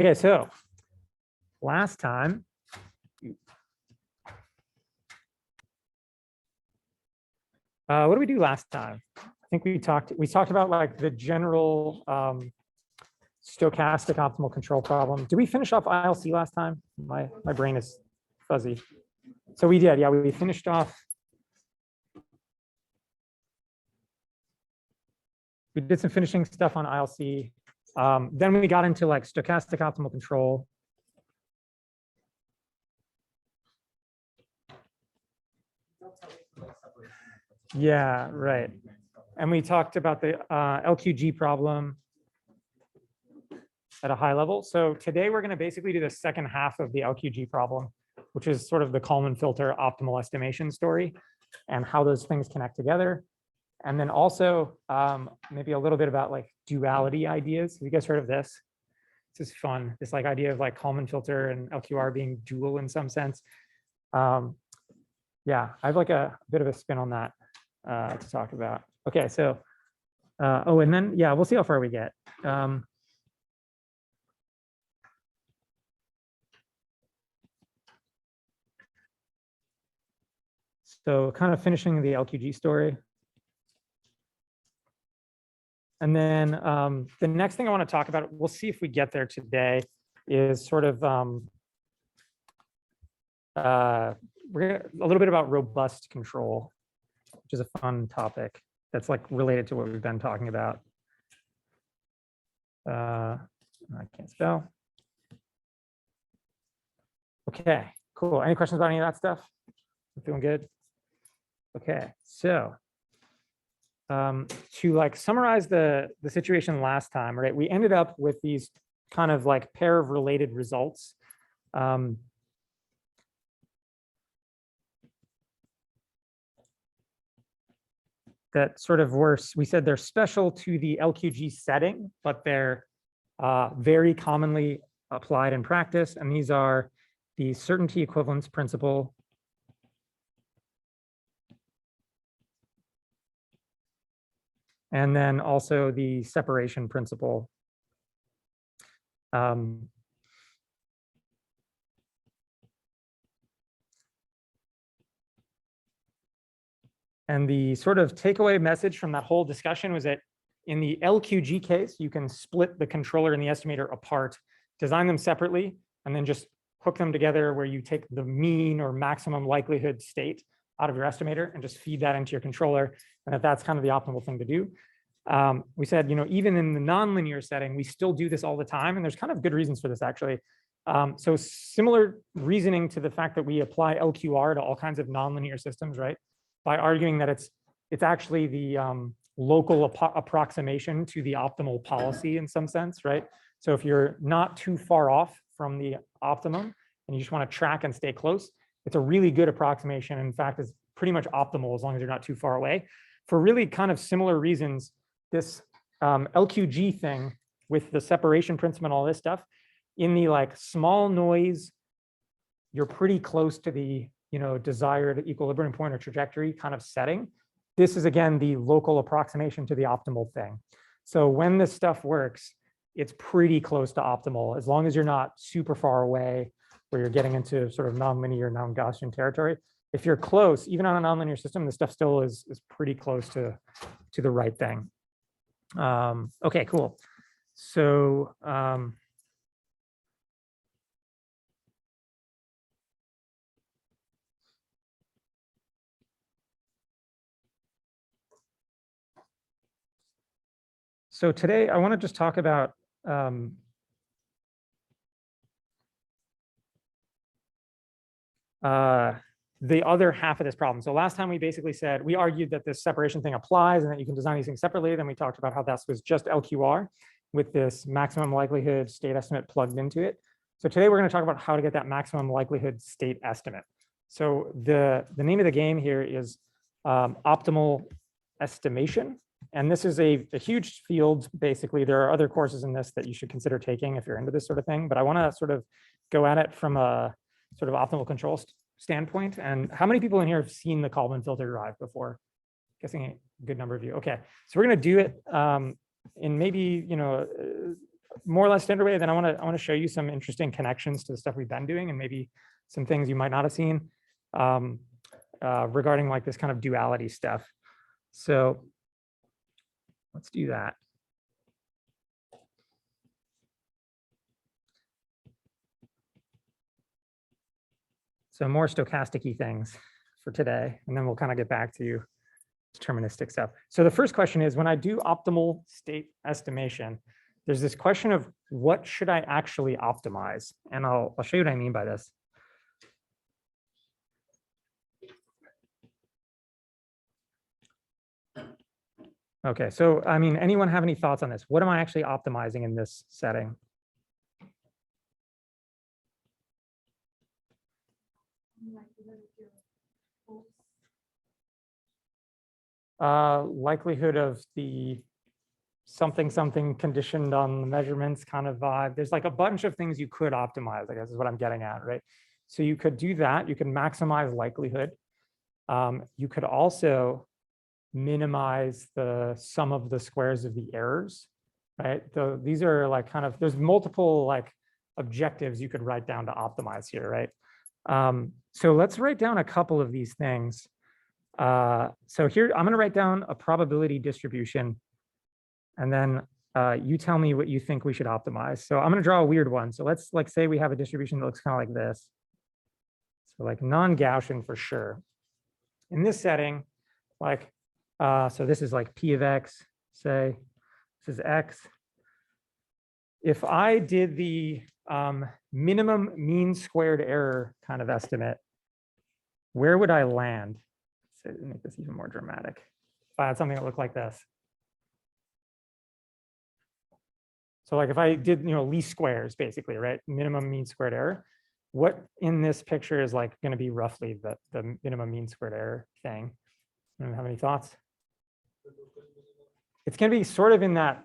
Okay, so last time, what did we do last time? I think we talked about like the general stochastic optimal control problem. Did we finish off ILC last time? My brain is fuzzy. So we did, yeah, we finished off. We did some finishing stuff on ILC. Then we got into like stochastic optimal control. Yeah, right. And we talked about the LQG problem at a high level. So today we're going to basically do the second half of the LQG problem, which is sort of the Kalman filter optimal estimation story and how those things connect together. And then also maybe a little bit about like duality ideas. Have you guys heard of this? This is fun. This like idea of like Kalman filter and LQR being dual in some sense. Yeah, I have like a bit of a spin on that to talk about. Okay, so oh, and then yeah, we'll see how far we get. So kind of finishing the LQG story. And then the next thing I want to talk about, we'll see if we get there today, is sort of a little bit about robust control, which is a fun topic that's like related to what we've been talking about. I can't spell. Okay, cool. Any questions about any of that stuff? I'm feeling good. Okay, so to like summarize the situation last time, right? We ended up with these kind of like pair of related results. That sort of were, we said they're special to the LQG setting, but they're very commonly applied in practice. And these are the certainty equivalence principle, and then also the separation principle. And the sort of takeaway message from that whole discussion was that in the LQG case, you can split the controller and the estimator apart, design them separately, and then just hook them together where you take the mean or maximum likelihood state out of your estimator and just feed that into your controller, and that's kind of the optimal thing to do. We said, even in the nonlinear setting, we still do this all the time, and there's kind of good reasons for this, actually. So similar reasoning to the fact that we apply LQR to all kinds of nonlinear systems, right? By arguing that it's actually the local approximation to the optimal policy in some sense, right? So if you're not too far off from the optimum and you just want to track and stay close, it's a really good approximation. In fact, it's pretty much optimal as long as you're not too far away. For really kind of similar reasons, this LQG thing with the separation principle and all this stuff, in the like small noise, you're pretty close to the desired equilibrium point or trajectory kind of setting. This is again the local approximation to the optimal thing. So when this stuff works, it's pretty close to optimal as long as you're not super far away where you're getting into sort of nonlinear, non-Gaussian territory. If you're close, even on a nonlinear system, this stuff still is pretty close to the right thing. Okay, cool. So so today I want to just talk about the other half of this problem. So last time we basically said, we argued that this separation thing applies and that you can design these things separately. Then we talked about how that was just LQR with this maximum likelihood state estimate plugged into it. So today we're going to talk about how to get that maximum likelihood state estimate. So the name of the game here is optimal estimation. And this is a huge field. Basically, there are other courses in this that you should consider taking if you're into this sort of thing. But I want to sort of go at it from a sort of optimal control standpoint. And how many people in here have seen the Kalman filter derive before? Guessing a good number of you. Okay, so we're going to do it in maybe more or less standard way. Then I want to show you some interesting connections to the stuff we've been doing and maybe some things you might not have seen regarding like this kind of duality stuff. So let's do that. So more stochastic-y things for today, and then we'll kind of get back to deterministic stuff. So the first question is, when I do optimal state estimation, there's this question of what should I actually optimize? And I'll show you what I mean by this. Okay, so I mean, anyone have any thoughts on this? What am I actually optimizing in this setting? Likelihood of the something conditioned on the measurements kind of vibe. There's like a bunch of things you could optimize, I guess is what I'm getting at, right? So you could do that. You can maximize likelihood. You could also minimize the sum of the squares of the errors, right? So these are like kind of, there's multiple like objectives you could write down to optimize here, right? So let's write down a couple of these things. So here, I'm going to write down a probability distribution, and then you tell me what you think we should optimize. So I'm going to draw a weird one. So let's like say we have a distribution that looks kind of like this. So like non-Gaussian for sure. In this setting, like, so this is like P of X, say, this is X. If I did the minimum mean squared error kind of estimate, where would I land? So to make this even more dramatic, if I had something that looked like this. So like if I did, least squares, basically, right? Minimum mean squared error. What in this picture is like going to be roughly the minimum mean squared error thing? Anyone have any thoughts? It's going to be sort of in that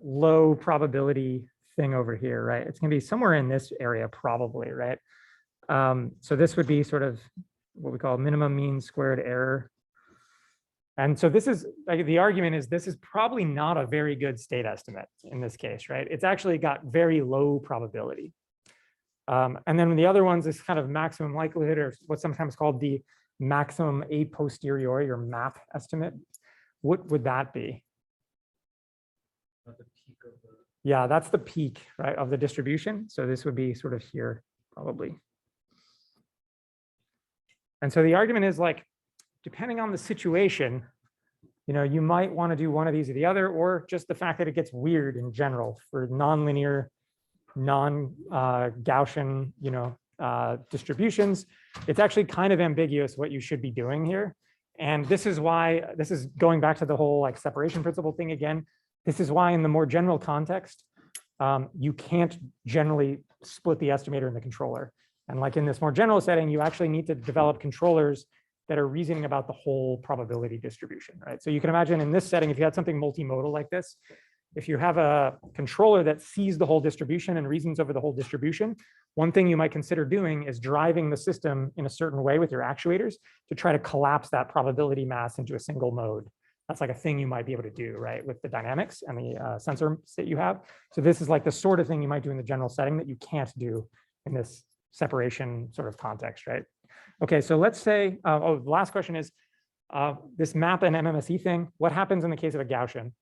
low probability thing over here, right? It's going to be somewhere in this area probably, right? So this would be sort of what we call minimum mean squared error. And so this is like the argument is this is probably not a very good state estimate in this case, right? It's actually got very low probability. And then the other ones is kind of maximum likelihood, or what's sometimes called the maximum a posteriori or MAP estimate. What would that be? Yeah, that's the peak, right, of the distribution. So this would be sort of here, probably. And so the argument is like, depending on the situation, you might want to do one of these or the other, or just the fact that it gets weird in general for nonlinear, non-Gaussian, distributions. It's actually kind of ambiguous what you should be doing here. And this is why, this is going back to the whole like separation principle thing again. This is why in the more general context, you can't generally split the estimator and the controller. And like in this more general setting, you actually need to develop controllers that are reasoning about the whole probability distribution, right? So you can imagine in this setting, if you had something multimodal like this, if you have a controller that sees the whole distribution and reasons over the whole distribution, one thing you might consider doing is driving the system in a certain way with your actuators to try to collapse that probability mass into a single mode. That's like a thing you might be able to do, right, with the dynamics and the sensor that you have. So this is like the sort of thing you might do in the general setting that you can't do in this separation sort of context, right? Okay, so let's say, the last question is this map and MMSE thing. What happens in the case of a Gaussian?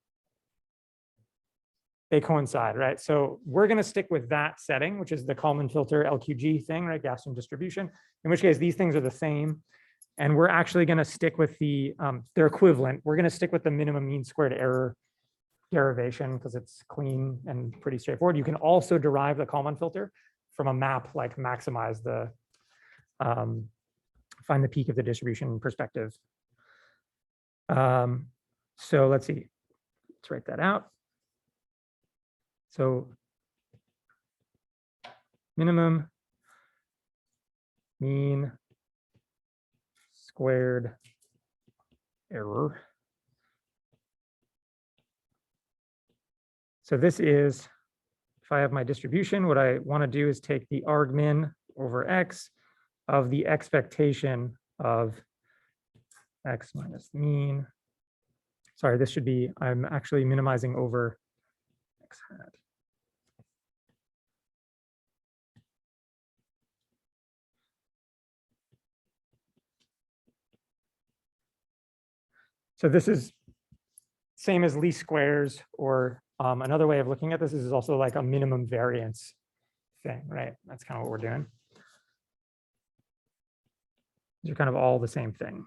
They coincide, right? So we're going to stick with that setting, which is the Kalman filter LQG thing, right? Gaussian distribution, in which case these things are the same. And we're actually going to stick with the, they're equivalent. We're going to stick with the minimum mean squared error derivation because it's clean and pretty straightforward. You can also derive the Kalman filter from a map, like maximize the, find the peak of the distribution perspective. So let's see, let's write that out. So minimum mean squared error. So this is, if I have my distribution, what I want to do is take the argmin over x of the expectation of x minus mean. Sorry, this should be, I'm actually minimizing over x hat. So this is same as least squares, or another way of looking at this is also like a minimum variance thing, right? That's kind of what we're doing. These are kind of all the same thing.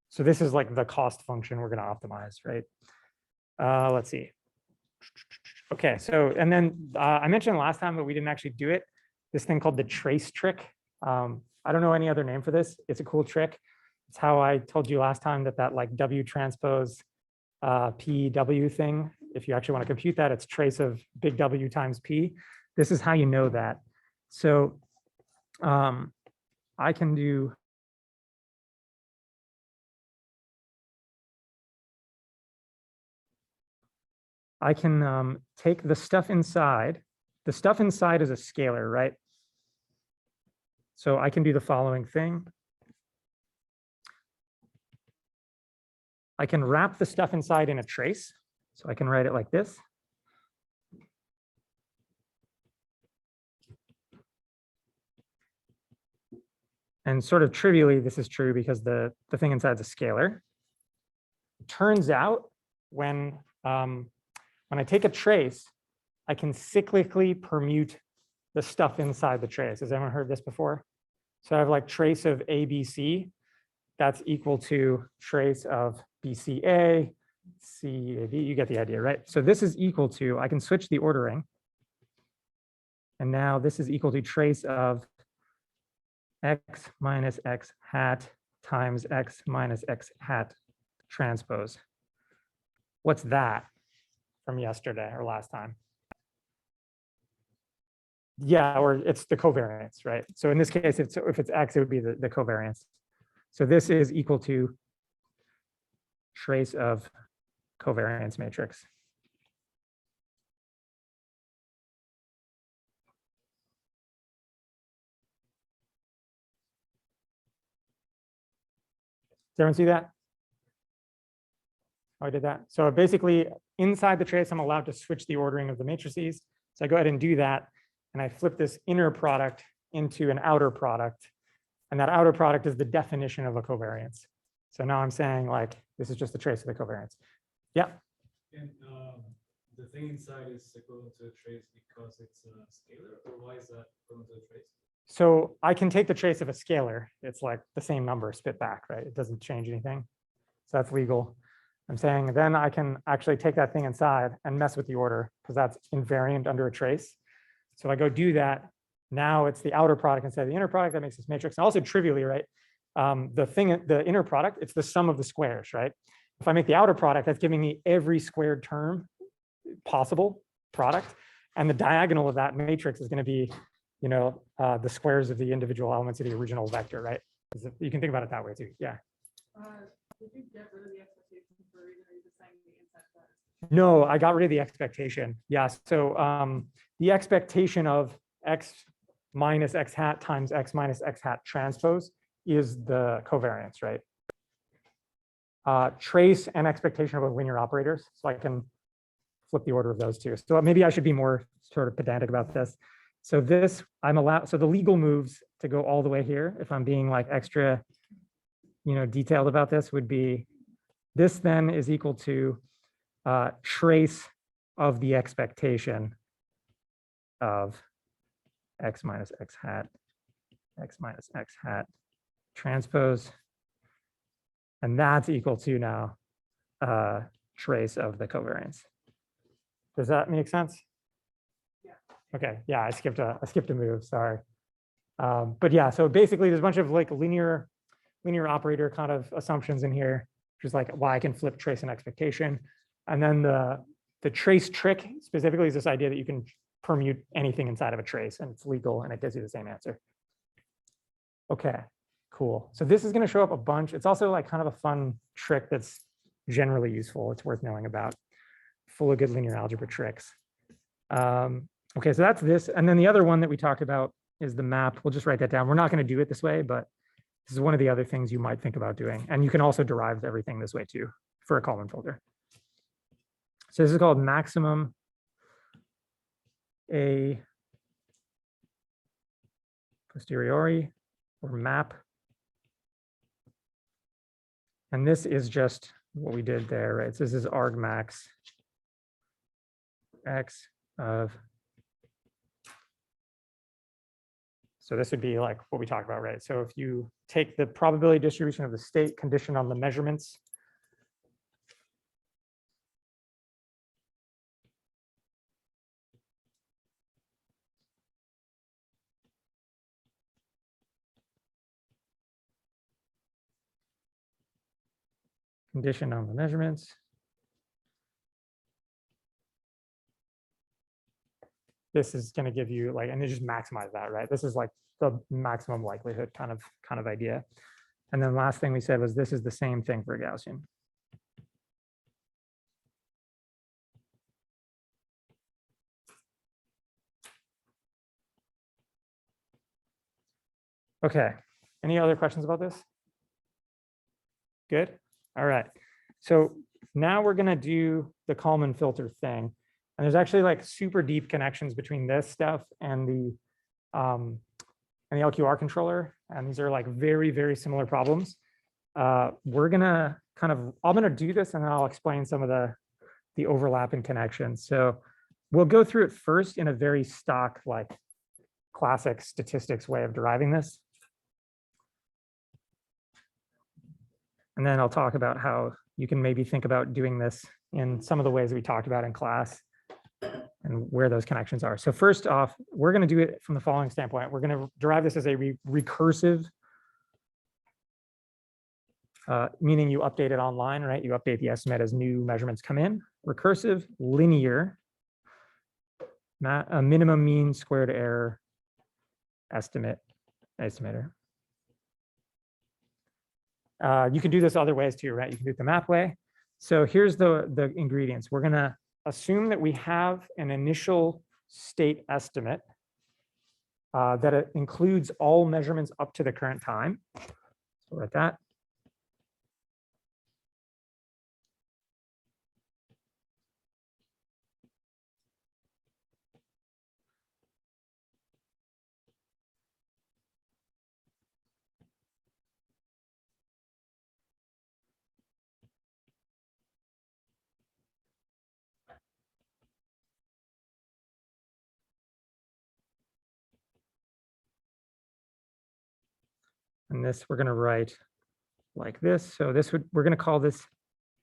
So this is like the cost function we're going to optimize, right? Let's see. Okay, so, and then I mentioned last time, but we didn't actually do it. This thing called the trace trick. I don't know any other name for this. It's a cool trick. It's how I told you last time that like W transpose PW thing. If you actually want to compute that, it's trace of big W times P. This is how you know that. So I can do. I can take the stuff inside. The stuff inside is a scalar, right? So I can do the following thing. I can wrap the stuff inside in a trace. So I can write it like this. And sort of trivially, this is true because the thing inside is a scalar. Turns out when I take a trace, I can cyclically permute the stuff inside the trace. Has anyone heard this before? So I have like trace of ABC. That's equal to trace of BCA, CAB. You get the idea, right? So this is equal to, I can switch the ordering. And now this is equal to trace of X minus X hat times X minus X hat transpose. What's that from yesterday or last time? Yeah, or it's the covariance, right? So in this case, if it's X, it would be the covariance. So this is equal to trace of covariance matrix. Does everyone see that? Oh, I did that. So basically, inside the trace, I'm allowed to switch the ordering of the matrices. So I go ahead and do that, and I flip this inner product into an outer product. And that outer product is the definition of a covariance. So now I'm saying like, this is just the trace of the covariance. Yeah. And the thing inside is equivalent to a trace because it's a scalar, or why is that equivalent to a trace? So I can take the trace of a scalar. It's like the same number spit back, right? It doesn't change anything. So that's legal. I'm saying then I can actually take that thing inside and mess with the order because that's invariant under a trace. So I go do that. Now it's the outer product instead of the inner product that makes this matrix. And also trivially, right? The inner product, it's the sum of the squares, right? If I make the outer product, that's giving me every squared term possible product. And the diagonal of that matrix is going to be, you know, the squares of the individual elements of the original vector, right? You can think about it that way too. Yeah. Did you get rid of the expectation for a reason, or are you just saying the inside part? No, I got rid of the expectation. Yeah. So the expectation of X minus X hat times X minus X hat transpose is the covariance, right? Trace and expectation are both linear operators. So I can flip the order of those two. So maybe I should be more sort of pedantic about this. So this I'm allowed, so the legal moves to go all the way here, if I'm being like extra, you know, detailed about this, would be this then is equal to trace of the expectation of X minus X hat, X minus X hat transpose. And that's equal to now trace of the covariance. Does that make sense? Yeah. Okay. Yeah, I skipped a move. Sorry. But yeah, so basically, there's a bunch of like linear operator kind of assumptions in here, which is like why I can flip trace and expectation. And then the trace trick specifically is this idea that you can permute anything inside of a trace, and it's legal, and it gives you the same answer. Okay. Cool. So this is going to show up a bunch. It's also like kind of a fun trick that's generally useful. It's worth knowing about. Full of good linear algebra tricks. Okay, so that's this. And then the other one that we talked about is the map. We'll just write that down. We're not going to do it this way, but this is one of the other things you might think about doing. And you can also derive everything this way too for a Kalman filter. So this is called maximum A posteriori or map. And this is just what we did there, right? So this is argmax x of, so this would be like what we talked about, right? So if you take the probability distribution of the state conditioned on the measurements, conditioned on the measurements, this is going to give you like, and you just maximize that, right? This is like the maximum likelihood kind of idea. And then last thing we said was this is the same thing for Gaussian. Okay, any other questions about this? Good. All right. So now we're going to do the Kalman filter thing. And there's actually like super deep connections between this stuff and the LQR controller. And these are like very, very similar problems. We're going to I'm going to do this and then I'll explain some of the overlap and connections. So we'll go through it first in a very stock, like classic statistics way of deriving this. And then I'll talk about how you can maybe think about doing this in some of the ways we talked about in class and where those connections are. So first off, we're going to do it from the following standpoint. We're going to derive this as a recursive, meaning you update it online, right? You update the estimate as new measurements come in. Recursive, linear, a minimum mean squared error estimator. You can do this other ways too, right? You can do it the map way. So here's the ingredients. We're going to assume that we have an initial state estimate that it includes all measurements up to the current time. So like that. And this we're going to write like this. So we're going to call this,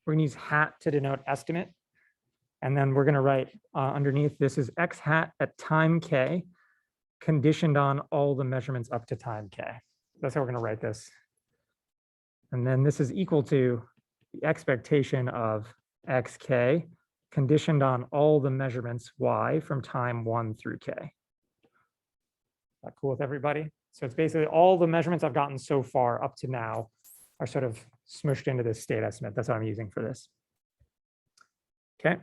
we're going to use hat to denote estimate. And then we're going to write underneath, this is x hat at time k, conditioned on all the measurements up to time k. That's how we're going to write this. And then this is equal to the expectation of xk, conditioned on all the measurements y from time 1 through k. That cool with everybody? So it's basically all the measurements I've gotten so far up to now are sort of smushed into this state estimate. That's what I'm using for this. Okay.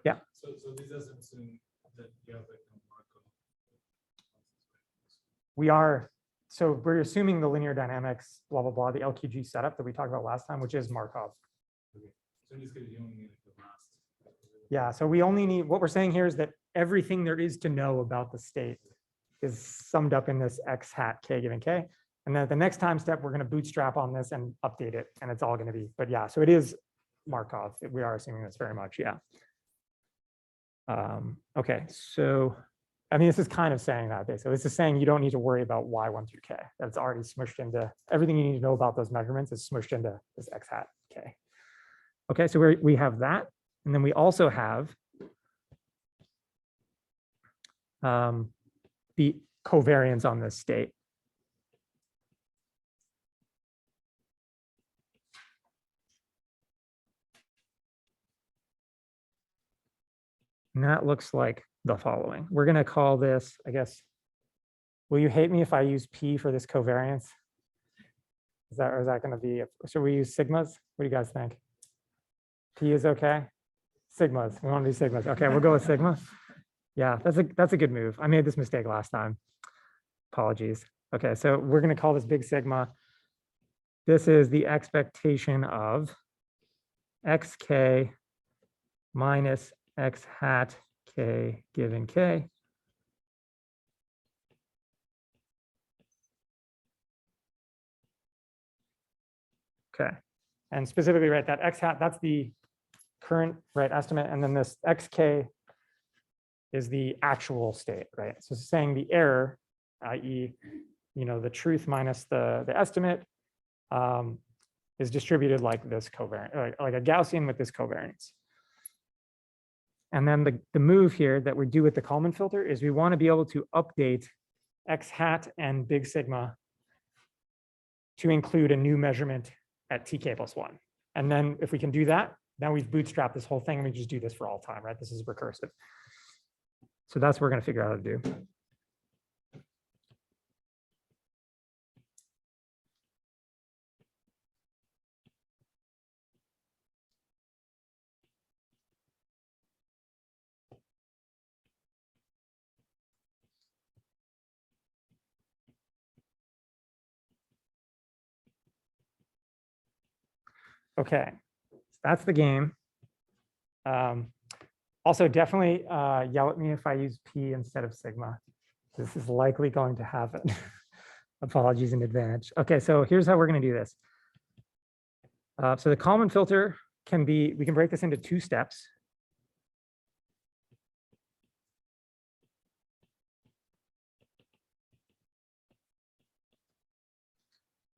Yeah. So this doesn't assume that you have like no Markov. We are, so we're assuming the linear dynamics, blah, blah, blah, the LQG setup that we talked about last time, which is Markov. Okay. So in this case, you only need like the last. Yeah, so we only need, what we're saying here is that everything there is to know about the state is summed up in this x hat k given k. And then the next time step, we're going to bootstrap on this and update it. And it's all going to be, but yeah, so it is Markov. We are assuming this very much, yeah. Okay, so, I mean, this is kind of saying that basically. This is saying you don't need to worry about y1 through k. That's already smushed into, everything you need to know about those measurements is smushed into this x hat k. Okay, so we have that. And then we also have the covariance on this state. And that looks like the following. We're going to call this, I guess, will you hate me if I use P for this covariance? Is that going to be, should we use sigmas? What do you guys think? P is okay? Sigmas, we want to do sigmas. Okay, we'll go with sigma. Yeah, that's a good move. I made this mistake last time. Apologies. Okay, so we're going to call this big sigma. This is the expectation of xk minus x hat k given k. Okay. And specifically, right, that x hat, that's the current right estimate. And then this xk is the actual state, right? So it's saying the error, i.e., the truth minus the estimate is distributed like this covariance, like a Gaussian with this covariance. And then the move here that we do with the Kalman filter is we want to be able to update x hat and big sigma to include a new measurement at tk plus 1. And then if we can do that, now we've bootstrapped this whole thing and we just do this for all time, right? This is recursive. So that's what we're going to figure out how to do. Okay, so that's the game. Also, definitely yell at me if I use P instead of sigma. This is likely going to happen. Apologies in advance. Okay, so here's how we're going to do this. So the Kalman filter can be, we can break this into 2 steps.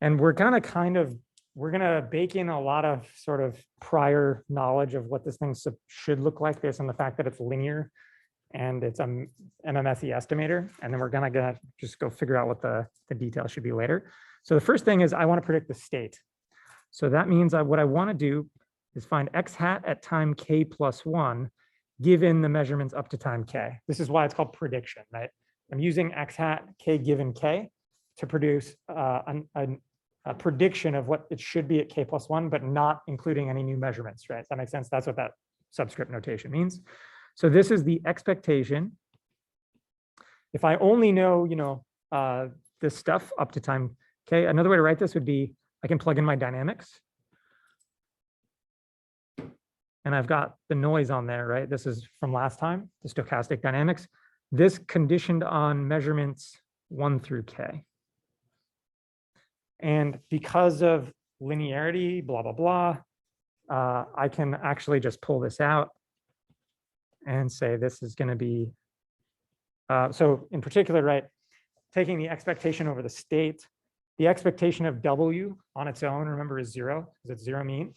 And we're going to bake in a lot of sort of prior knowledge of what this thing should look like based on the fact that it's linear and it's an MMSE estimator. And then we're gonna just go figure out what the details should be later. So the first thing is I want to predict the state. So that means what I want to do is find x hat at time k plus 1, given the measurements up to time k. This is why it's called prediction, right? I'm using x hat k given k to produce a prediction of what it should be at k plus 1, but not including any new measurements, right? Does that make sense? That's what that subscript notation means. So this is the expectation. If I only know, this stuff up to time k, another way to write this would be I can plug in my dynamics. And I've got the noise on there, right? This is from last time, the stochastic dynamics. This conditioned on measurements 1 through k. And because of linearity, blah, blah, blah, I can actually just pull this out and say this is going to be, so in particular, right, taking the expectation over the state, the expectation of W on its own, remember, is 0, because it's 0 mean.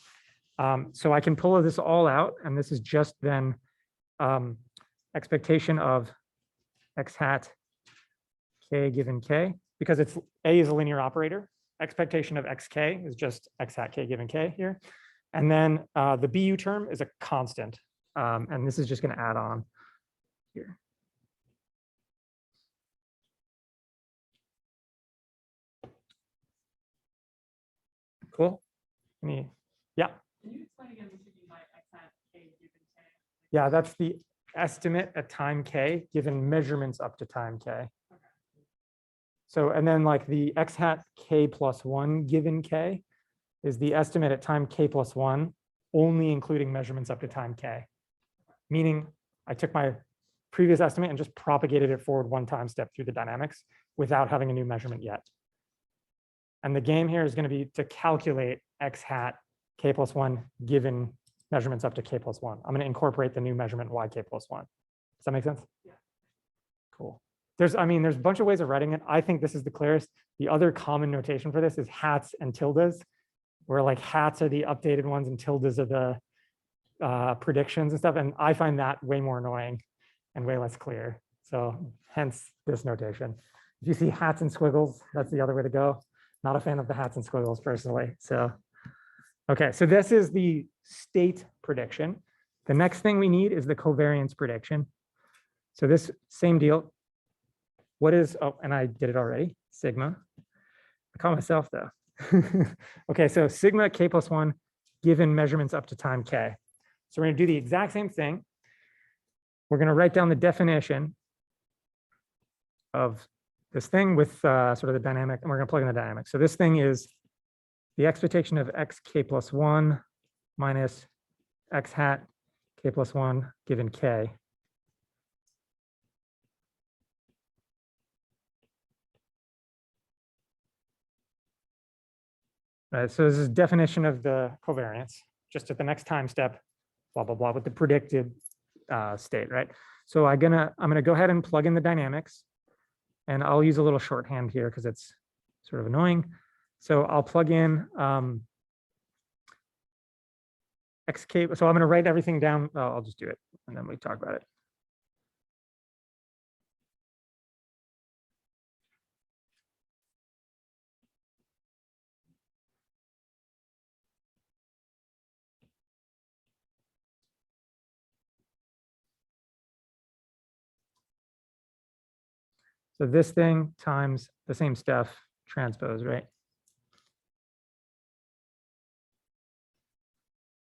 So I can pull this all out, and this is just then expectation of x hat k given k, because it's A is a linear operator. Expectation of xk is just x hat k given k here. And then the BU term is a constant. And this is just going to add on here. Cool. Yeah. Can you explain again what you mean by x hat k given k? Yeah, that's the estimate at time k given measurements up to time k. Okay. So, and then like the x hat k plus 1 given k is the estimate at time k plus 1, only including measurements up to time k. Meaning I took my previous estimate and just propagated it forward 1 time step through the dynamics without having a new measurement yet. And the game here is going to be to calculate x hat k plus 1 given measurements up to k plus 1. I'm going to incorporate the new measurement yk plus 1. Does that make sense? Yeah. Cool. There's a bunch of ways of writing it. I think this is the clearest. The other common notation for this is hats and tildes, where like hats are the updated ones and tildes are the predictions and stuff. And I find that way more annoying and way less clear. So hence this notation. If you see hats and squiggles, that's the other way to go. Not a fan of the hats and squiggles personally. So, okay, so this is the state prediction. The next thing we need is the covariance prediction. So this same deal. What is, oh, and I did it already, sigma. I call myself though. Okay, so sigma k plus 1 given measurements up to time k. So we're going to do the exact same thing. We're going to write down the definition of this thing with sort of the dynamic, and we're going to plug in the dynamic. So this thing is the expectation of x k plus 1 minus x hat k plus 1 given k. Right, so this is definition of the covariance, just at the next time step, blah, blah, blah, with the predicted state, right? So I'm gonna go ahead and plug in the dynamics, and I'll use a little shorthand here because it's sort of annoying. So I'll plug in xk. So I'm gonna write everything down. I'll just do it, and then we talk about it. So this thing times the same stuff transpose, right?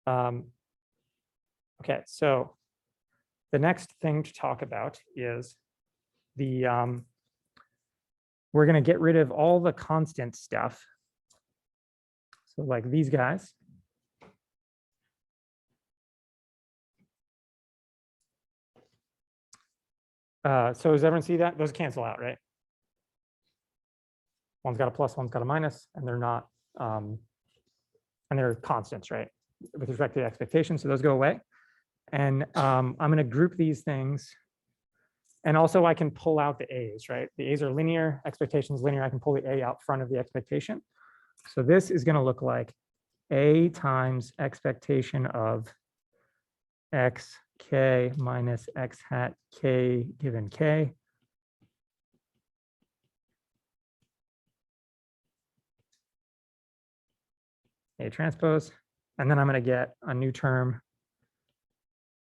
Okay, so the next thing to talk about is the, we're going to get rid of all the constant stuff. So like these guys. So does everyone see that? Those cancel out, right? One's got a plus, one's got a minus, and they're not, and they're constants, right? With respect to the expectation, so those go away. And I'm going to group these things. And also I can pull out the A's, right? The A's are linear, expectations linear. I can pull the A out front of the expectation. So this is going to look like A times expectation of X K minus X hat K given K. A transpose. And then I'm going to get a new term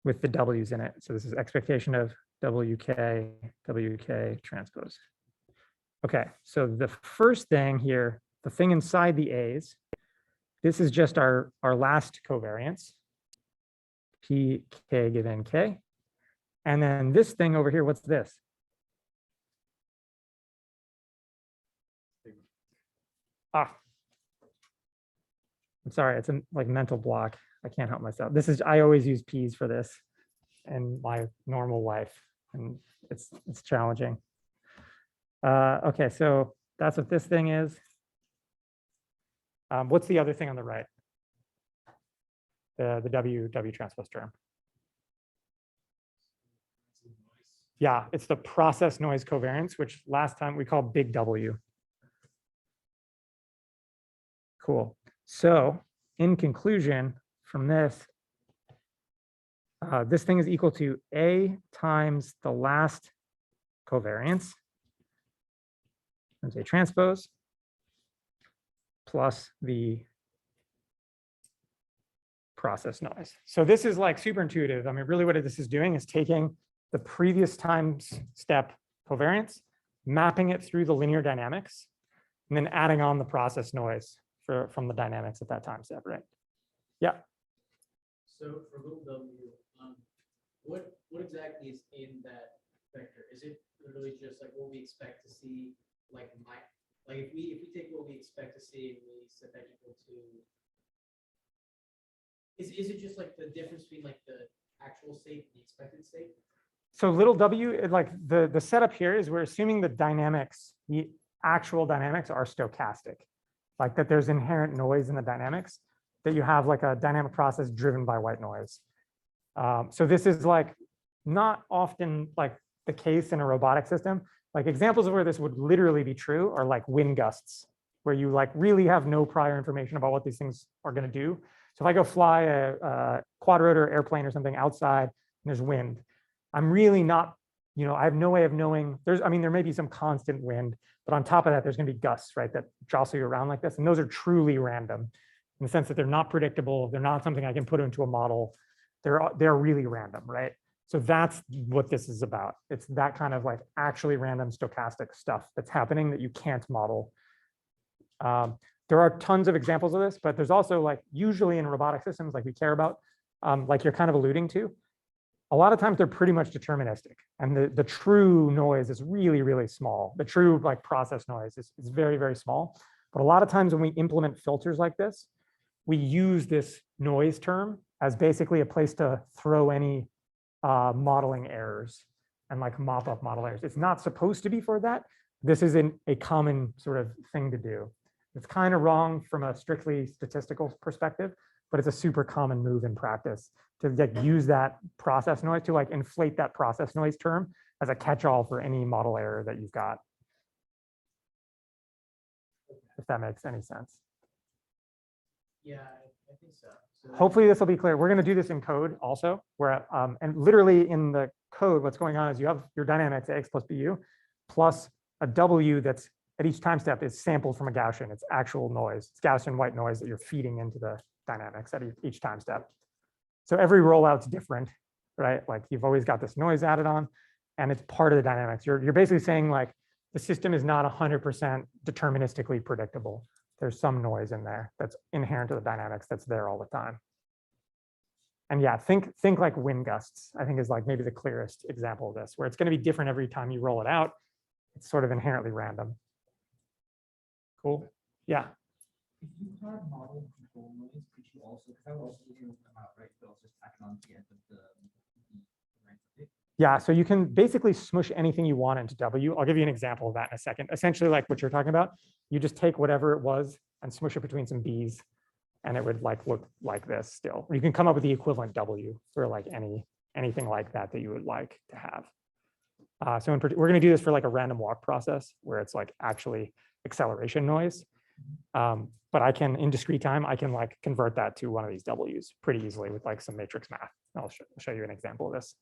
with the W's in it. So this is expectation of WK, WK transpose. Okay, so the first thing here, the thing inside the A's, this is just our last covariance, PK given K. And then this thing over here, what's this? Ah, I'm sorry, it's a like mental block. I can't help myself. This is, I always use P's for this in my normal life, and it's challenging. Okay, so that's what this thing is. What's the other thing on the right? The W transpose term. Yeah, it's the process noise covariance, which last time we called big W. Cool. So in conclusion from this, this thing is equal to A times the last covariance, times A transpose, plus the process noise. So this is like super intuitive. I mean, really what this is doing is taking the previous time step covariance, mapping it through the linear dynamics, and then adding on the process noise from the dynamics at that time step, right? Yeah. So for little w, what exactly is in that vector? Is it literally just like what we expect to see, like if we take what we expect to see and we set that equal to, is it just like the difference between like the actual state and the expected state? So little w, like the setup here is we're assuming the dynamics, the actual dynamics are stochastic, like that there's inherent noise in the dynamics, that you have like a dynamic process driven by white noise. So this is like not often like the case in a robotic system. Like examples of where this would literally be true are like wind gusts, where you like really have no prior information about what these things are going to do. So if I go fly a quadrotor airplane or something outside and there's wind, I'm really not, I have no way of knowing. I mean, there may be some constant wind, but on top of that, there's going to be gusts, right, that jostle you around like this. And those are truly random in the sense that they're not predictable. They're not something I can put into a model. They're really random, right? So that's what this is about. It's that kind of like actually random stochastic stuff that's happening that you can't model. There are tons of examples of this, but there's also like usually in robotic systems like we care about, like you're kind of alluding to, a lot of times they're pretty much deterministic, and the true noise is really, really small. The true like process noise is very, very small. But a lot of times when we implement filters like this, we use this noise term as basically a place to throw any modeling errors and like mop up model errors. It's not supposed to be for that. This isn't a common sort of thing to do. It's kind of wrong from a strictly statistical perspective, but it's a super common move in practice to like use that process noise to like inflate that process noise term as a catch-all for any model error that you've got. If that makes any sense. Yeah, I think so. So Hopefully this will be clear. We're going to do this in code also, where and literally in the code, what's going on is you have your dynamics x plus bu plus a w that's at each time step is sampled from a Gaussian. It's actual noise. It's Gaussian white noise that you're feeding into the dynamics at each time step. So every rollout's different, right? Like you've always got this noise added on, and it's part of the dynamics. You're basically saying like the system is not 100% deterministically predictable. There's some noise in there that's inherent to the dynamics that's there all the time. And yeah, think like wind gusts, I think is like maybe the clearest example of this, where it's going to be different every time you roll it out. It's sort of inherently random. Cool. Yeah. If you had model control noise, could you also, because that would also be able to come out, right? But also just tack it on to the end of the right update. Yeah, so you can basically smush anything you want into W. I'll give you an example of that in a second. Essentially, like what you're talking about, you just take whatever it was and smush it between some B's, and it would like look like this still. Or you can come up with the equivalent W for like anything like that that you would like to have. So we're going to do this for like a random walk process where it's like actually acceleration noise. But I can, in discrete time, I can like convert that to one of these W's pretty easily with like some matrix math. I'll show you an example of this.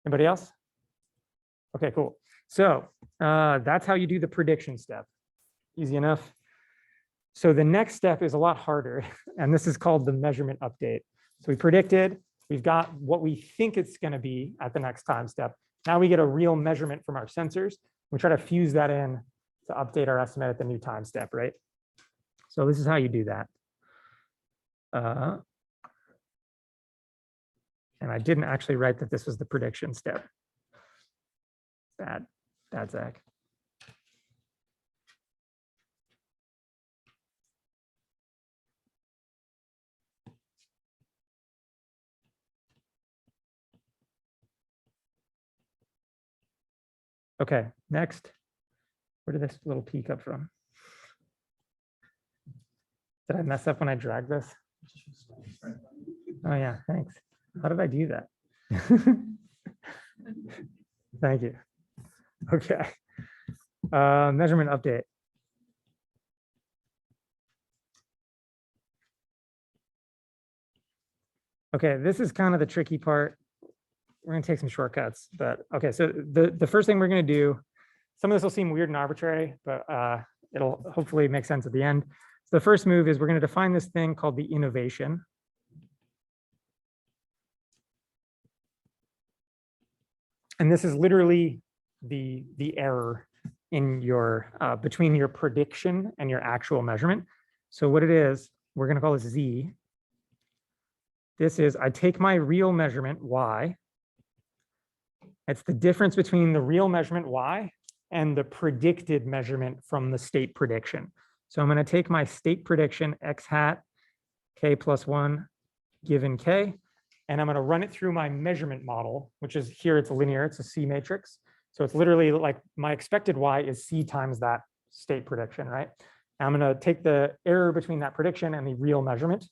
Anybody else? Okay, cool. So that's how you do the prediction step. Easy enough. So the next step is a lot harder, and this is called the measurement update. So we predicted, we've got what we think it's going to be at the next time step. Now we get a real measurement from our sensors. We try to fuse that in to update our estimate at the new time step, right? So this is how you do that. And I didn't actually write that this was the prediction step. Bad, Zach. Okay, next. Where did this little P come from? Did I mess up when I dragged this? Oh yeah, thanks. How did I do that? Thank you. Okay. Measurement update. Okay, this is kind of the tricky part. We're going to take some shortcuts, but okay, so the first thing we're going to do, some of this will seem weird and arbitrary, but it'll hopefully make sense at the end. So the first move is we're going to define this thing called the innovation. And this is literally the error in your between your prediction and your actual measurement. So what it is, we're going to call this Z. This is, I take my real measurement, Y. It's the difference between the real measurement, Y, and the predicted measurement from the state prediction. So I'm going to take my state prediction, X hat, K plus 1, given K, and I'm going to run it through my measurement model, which is here, it's linear, it's a C matrix. So it's literally like my expected Y is C times that state prediction, right? I'm going to take the error between that prediction and the real measurement.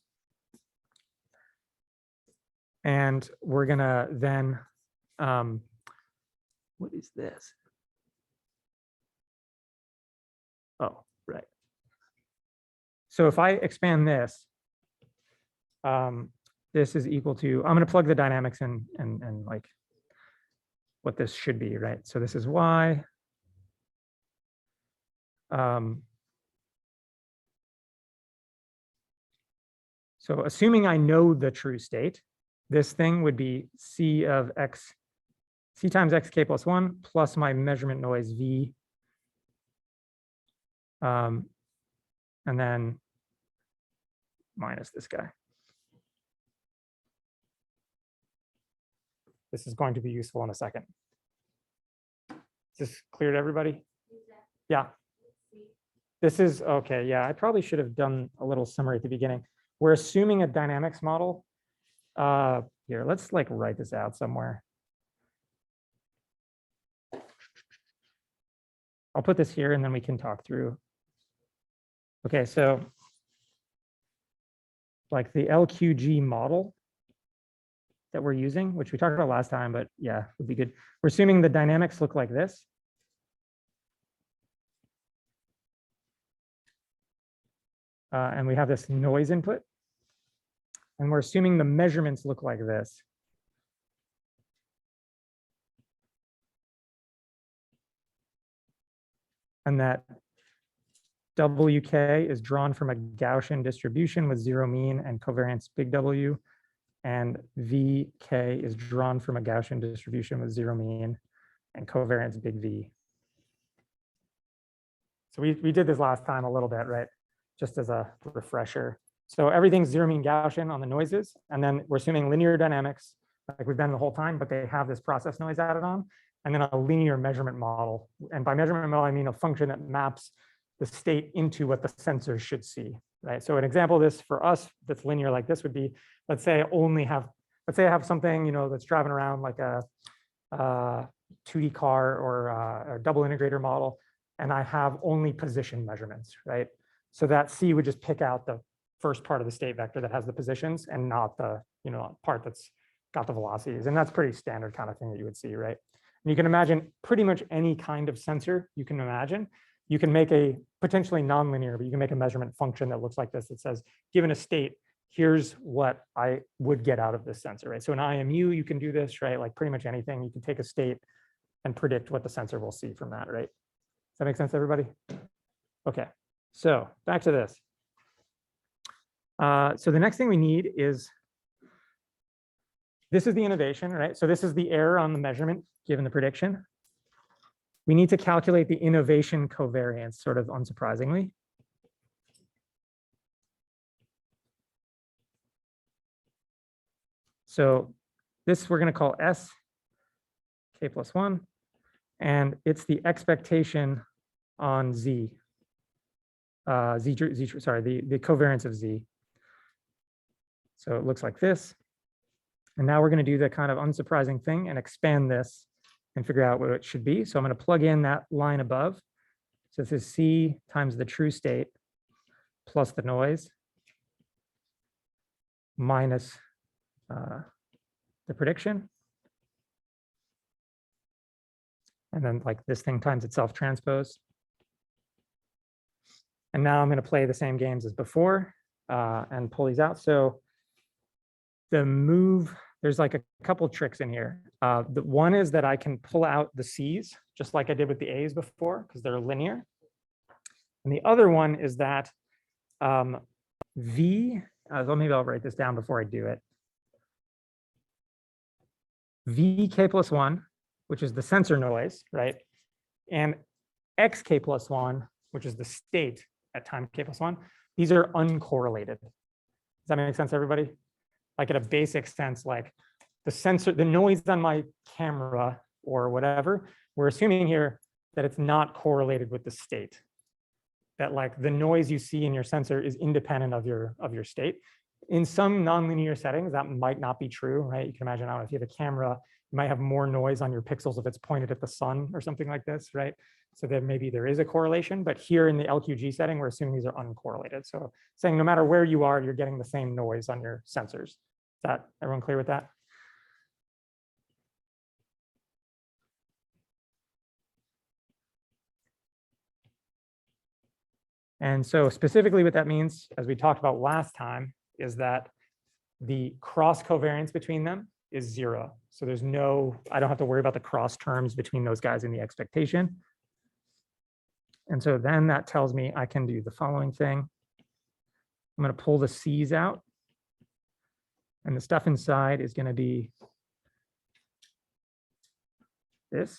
And we're going to then, what is this? Oh, right. So if I expand this, this is equal to, I'm going to plug the dynamics in and like what this should be, right? So this is Y. So assuming I know the true state, this thing would be C of X, C times XK plus 1 plus my measurement noise V. And then minus this guy. This is going to be useful in a second. Is this clear to everybody? Yeah. This is okay. Yeah, I probably should have done a little summary at the beginning. We're assuming a dynamics model. Here, let's like write this out somewhere. I'll put this here and then we can talk through. Okay, so like the LQG model that we're using, which we talked about last time, but yeah, would be good. We're assuming the dynamics look like this. And we have this noise input. And we're assuming the measurements look like this. And that WK is drawn from a Gaussian distribution with zero mean and covariance big W. And VK is drawn from a Gaussian distribution with zero mean and covariance big V. So we did this last time a little bit, right? Just as a refresher. So everything's zero mean Gaussian on the noises. And then we're assuming linear dynamics, like we've been the whole time, but they have this process noise added on. And then a linear measurement model. And by measurement model, I mean a function that maps the state into what the sensor should see, right? So an example of this for us that's linear like this would be, let's say I have something, you know, that's driving around like a 2D car or a double integrator model, and I have only position measurements, right? So that C would just pick out the first part of the state vector that has the positions and not the, you know, part that's got the velocities. And that's pretty standard kind of thing that you would see, right? And you can imagine pretty much any kind of sensor you can imagine. You can make a potentially nonlinear, but you can make a measurement function that looks like this. That says, given a state, here's what I would get out of this sensor, right? So in IMU, you can do this, right? Like pretty much anything, you can take a state and predict what the sensor will see from that, right? Does that make sense, everybody? Okay, so back to this. So the next thing we need is, this is the innovation, right? So this is the error on the measurement given the prediction. We need to calculate the innovation covariance, sort of unsurprisingly. So this we're going to call S, K plus 1, and it's the expectation on Z. Sorry, the covariance of Z. So it looks like this. And now we're going to do the kind of unsurprising thing and expand this and figure out what it should be. So I'm going to plug in that line above. So this is C times the true state plus the noise minus the prediction. And then like this thing times itself transpose. And now I'm going to play the same games as before and pull these out. So the move, there's like a couple tricks in here. The one is that I can pull out the C's, just like I did with the A's before, because they're linear. And the other one is that maybe I'll write this down before I do it. VK plus 1, which is the sensor noise, right? And XK plus 1, which is the state at time K plus 1. These are uncorrelated. Does that make sense, everybody? Like at a basic sense, like the sensor, the noise on my camera or whatever, we're assuming here that it's not correlated with the state. That like the noise you see in your sensor is independent of your state. In some nonlinear settings, that might not be true, right? You can imagine, I don't know, if you have a camera, you might have more noise on your pixels if it's pointed at the sun or something like this, right? So that maybe there is a correlation, but here in the LQG setting, we're assuming these are uncorrelated. So saying no matter where you are, you're getting the same noise on your sensors. Is that everyone clear with that? And so specifically what that means, as we talked about last time, is that the cross covariance between them is 0. So there's no, I don't have to worry about the cross terms between those guys in the expectation. And so then that tells me I can do the following thing. I'm going to pull the C's out. And the stuff inside is going to be this.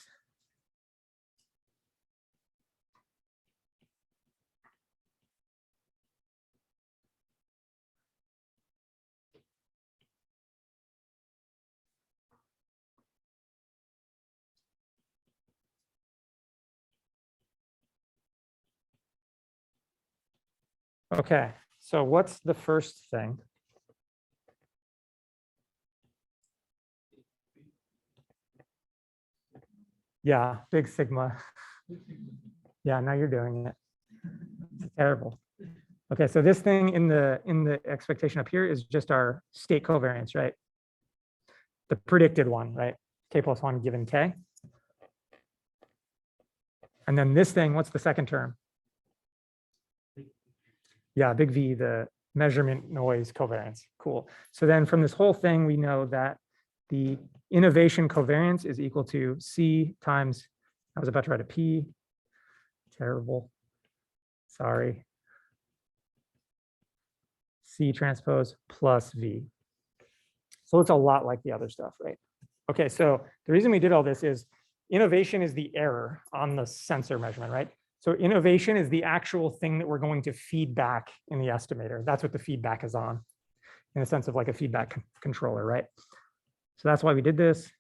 Okay, so what's the first thing? Yeah, big sigma. Yeah, now you're doing it. It's terrible. Okay, so this thing in the expectation up here is just our state covariance, right? The predicted one, right? K plus 1 given K. And then this thing, what's the second term? Yeah, big V, the measurement noise covariance. Cool. So then from this whole thing, we know that the innovation covariance is equal to C times, I was about to write a P. Terrible. Sorry. C transpose plus V. So it's a lot like the other stuff, right? Okay, so the reason we did all this is innovation is the error on the sensor measurement, right? So innovation is the actual thing that we're going to feed back in the estimator. That's what the feedback is on, in the sense of like a feedback controller, right? So that's why we did this.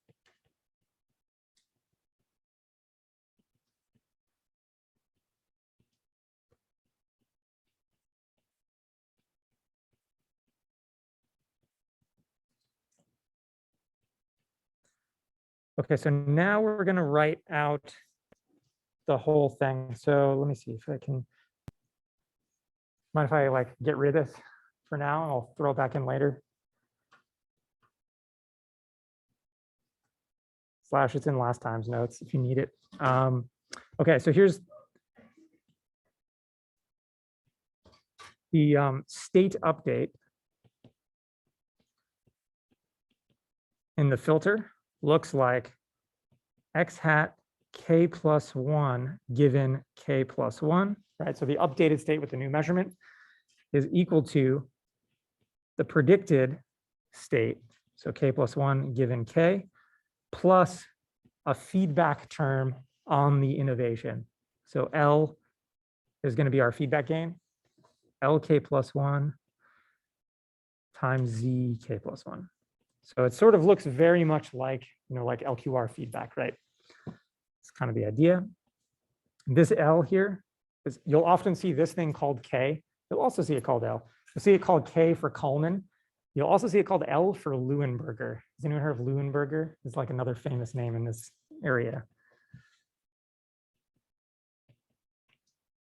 Okay, so now we're going to write out the whole thing. So let me see if I can, mind if I like get rid of this for now and I'll throw it back in later. Slash, it's in last time's notes if you need it. Okay, so here's the state update in the filter. Looks like x hat k plus 1 given k plus 1, right? So the updated state with the new measurement is equal to the predicted state, so k plus 1 given k, plus a feedback term on the innovation. So L is going to be our feedback gain, LK plus 1 times ZK plus 1. So it sort of looks very much like, like LQR feedback, right? It's kind of the idea. This L here is, you'll often see this thing called K. You'll also see it called L. You'll see it called K for Kalman. You'll also see it called L for Leuenberger. Has anyone heard of Leuenberger? It's like another famous name in this area.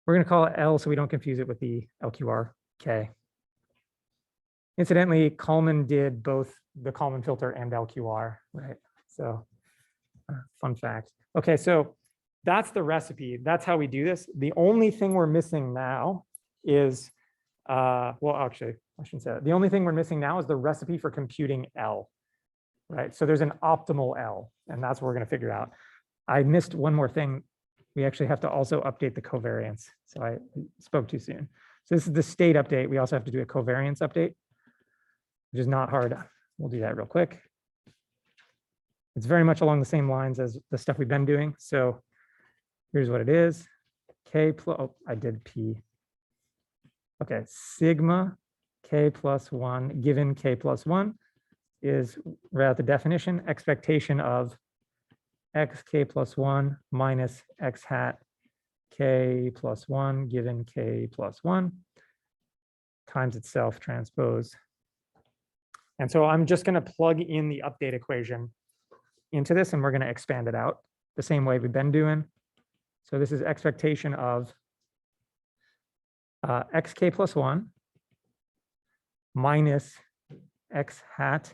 We're going to call it L so we don't confuse it with the LQR K. Incidentally, Kalman did both the Kalman filter and LQR, right? So fun fact. Okay, so that's the recipe. That's how we do this. The only thing we're missing now is, well, actually, I shouldn't say that. The only thing we're missing now is the recipe for computing L, right? So there's an optimal L, and that's what we're going to figure out. I missed one more thing. We actually have to also update the covariance. So I spoke too soon. So this is the state update. We also have to do a covariance update, which is not hard. We'll do that real quick. It's very much along the same lines as the stuff we've been doing. So here's what it is. K plus, oh, I did P. Okay, sigma K plus 1 given K plus 1 is, right at the definition, expectation of xk plus 1 minus x hat k plus 1 given k plus 1 times itself transpose. And so I'm just going to plug in the update equation into this, and we're going to expand it out the same way we've been doing. So this is expectation of xk plus 1 minus x hat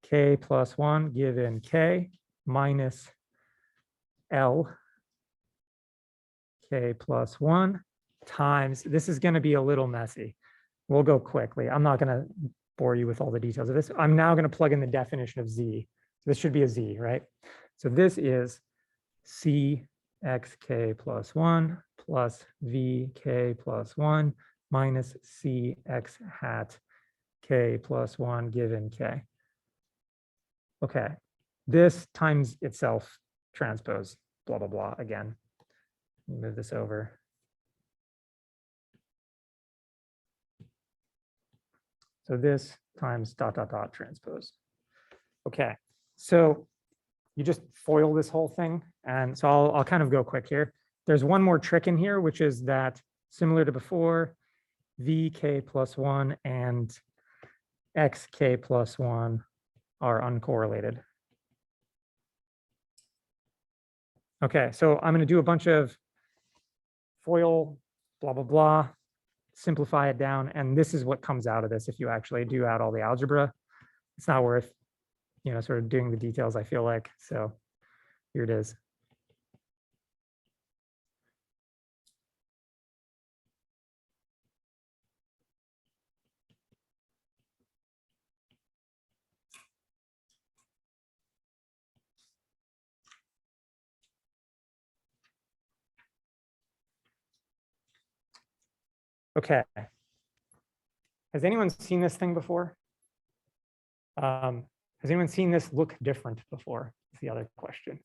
k plus 1 given k minus L k plus 1 times, this is going to be a little messy. We'll go quickly. I'm not going to bore you with all the details of this. I'm now going to plug in the definition of Z. This should be a Z, right? So this is C xk plus 1 plus vk plus 1 minus c x hat k plus 1 given k. Okay, this times itself transpose, blah, blah, blah again. Move this over. So this times dot, dot, dot transpose. Okay, so you just foil this whole thing. And so I'll kind of go quick here. There's one more trick in here, which is that similar to before, vk plus 1 and xk plus 1 are uncorrelated. Okay, so I'm going to do a bunch of FOIL, blah, blah, blah. simplify it down. And this is what comes out of this if you actually do out all the algebra. It's not worth, sort of doing the details, I feel like. So here it is. Okay. Has anyone seen this thing before? Has anyone seen this look different before? Is the other question.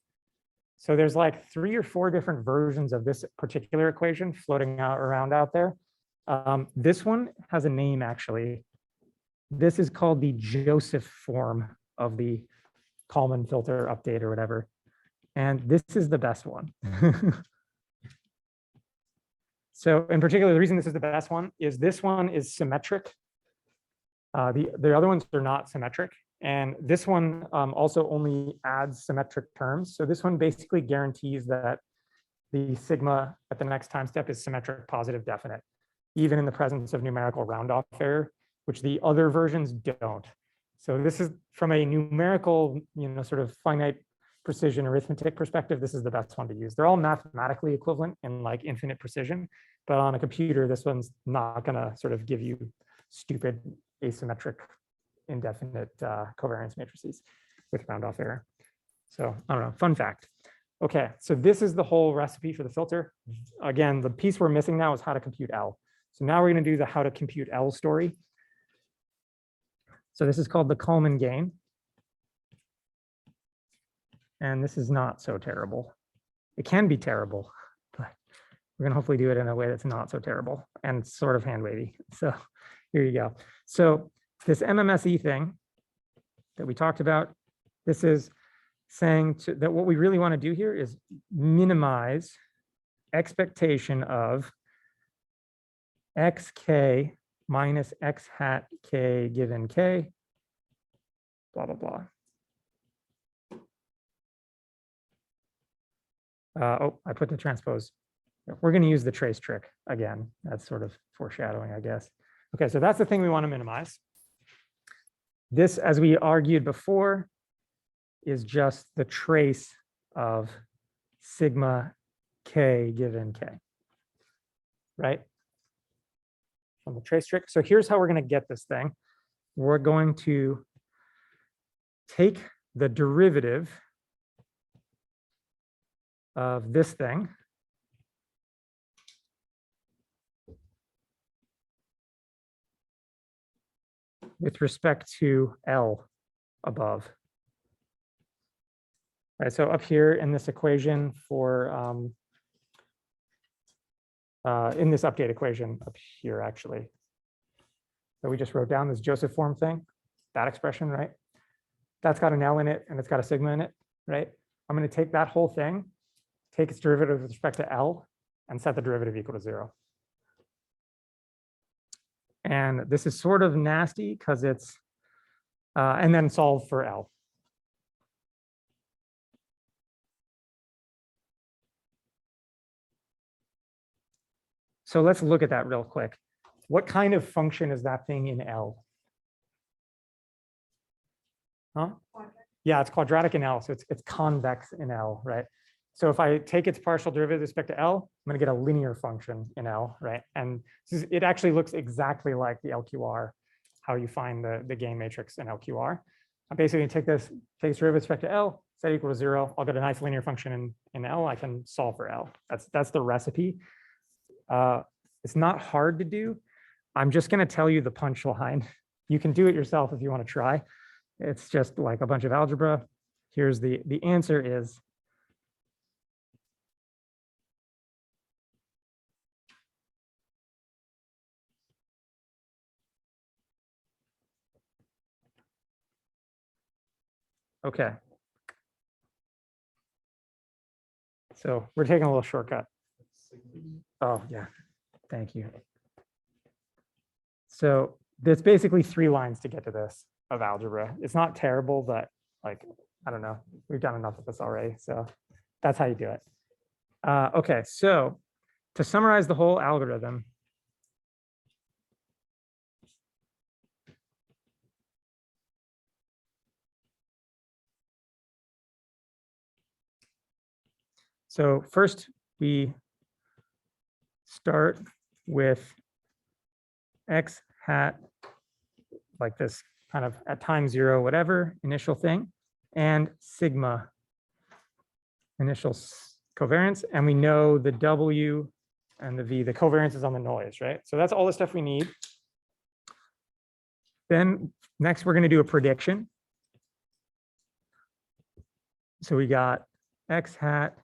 So there's like 3 or 4 different versions of this particular equation floating around out there. This one has a name, actually. This is called the Joseph form of the Kalman filter update or whatever. And this is the best one. So in particular, the reason this is the best one is this one is symmetric. The other ones are not symmetric. And this one also only adds symmetric terms. So this one basically guarantees that the sigma at the next time step is symmetric positive definite, even in the presence of numerical round-off error, which the other versions don't. So this is from a numerical, sort of finite precision arithmetic perspective, this is the best one to use. They're all mathematically equivalent in like infinite precision, but on a computer, this one's not gonna sort of give you stupid asymmetric indefinite covariance matrices with round-off error. So I don't know, fun fact. Okay, so this is the whole recipe for the filter. Again, the piece we're missing now is how to compute L. So now we're gonna do the how to compute L story. So this is called the Kalman gain. And this is not so terrible. It can be terrible, but we're gonna hopefully do it in a way that's not so terrible and sort of hand wavy. So here you go. So this MMSE thing that we talked about, this is saying that what we really want to do here is minimize expectation of xk minus x hat k given k, blah, blah, blah. Oh, I put the transpose. We're going to use the trace trick again. That's sort of foreshadowing, I guess. Okay, so that's the thing we want to minimize. This, as we argued before, is just the trace of sigma k given k, right? From the trace trick. So here's how we're going to get this thing. We're going to take the derivative of this thing with respect to L above. All right, so up here in this equation for, in this update equation up here, actually. So we just wrote down this Joseph form thing, that expression, right? That's got an L in it and it's got a sigma in it, right? I'm going to take that whole thing, take its derivative with respect to L and set the derivative equal to 0. And this is sort of nasty because it's, and then solve for L. So let's look at that real quick. What kind of function is that thing in L? Huh? Yeah, it's quadratic in L, so it's convex in L, right? So if I take its partial derivative with respect to L, I'm going to get a linear function in L, right? And it actually looks exactly like the LQR, how you find the gain matrix in LQR. I'm basically going to take this, take its derivative with respect to L, set it equal to 0. I'll get a nice linear function in L. I can solve for L. That's the recipe. It's not hard to do. I'm just going to tell you the punchline. You can do it yourself if you want to try. It's just like a bunch of algebra. Here's the answer is okay. So we're taking a little shortcut. Oh, yeah. Thank you. So there's basically 3 lines to get to this of algebra. It's not terrible, but like, I don't know. We've done enough of this already. So that's how you do it. Okay, so to summarize the whole algorithm, So first we start with x hat, like this kind of at time 0, whatever, initial thing, and sigma, initial covariance. And we know the W and the V, the covariance is on the noise, right? So that's all the stuff we need. Then next, we're going to do a prediction. So we got x hat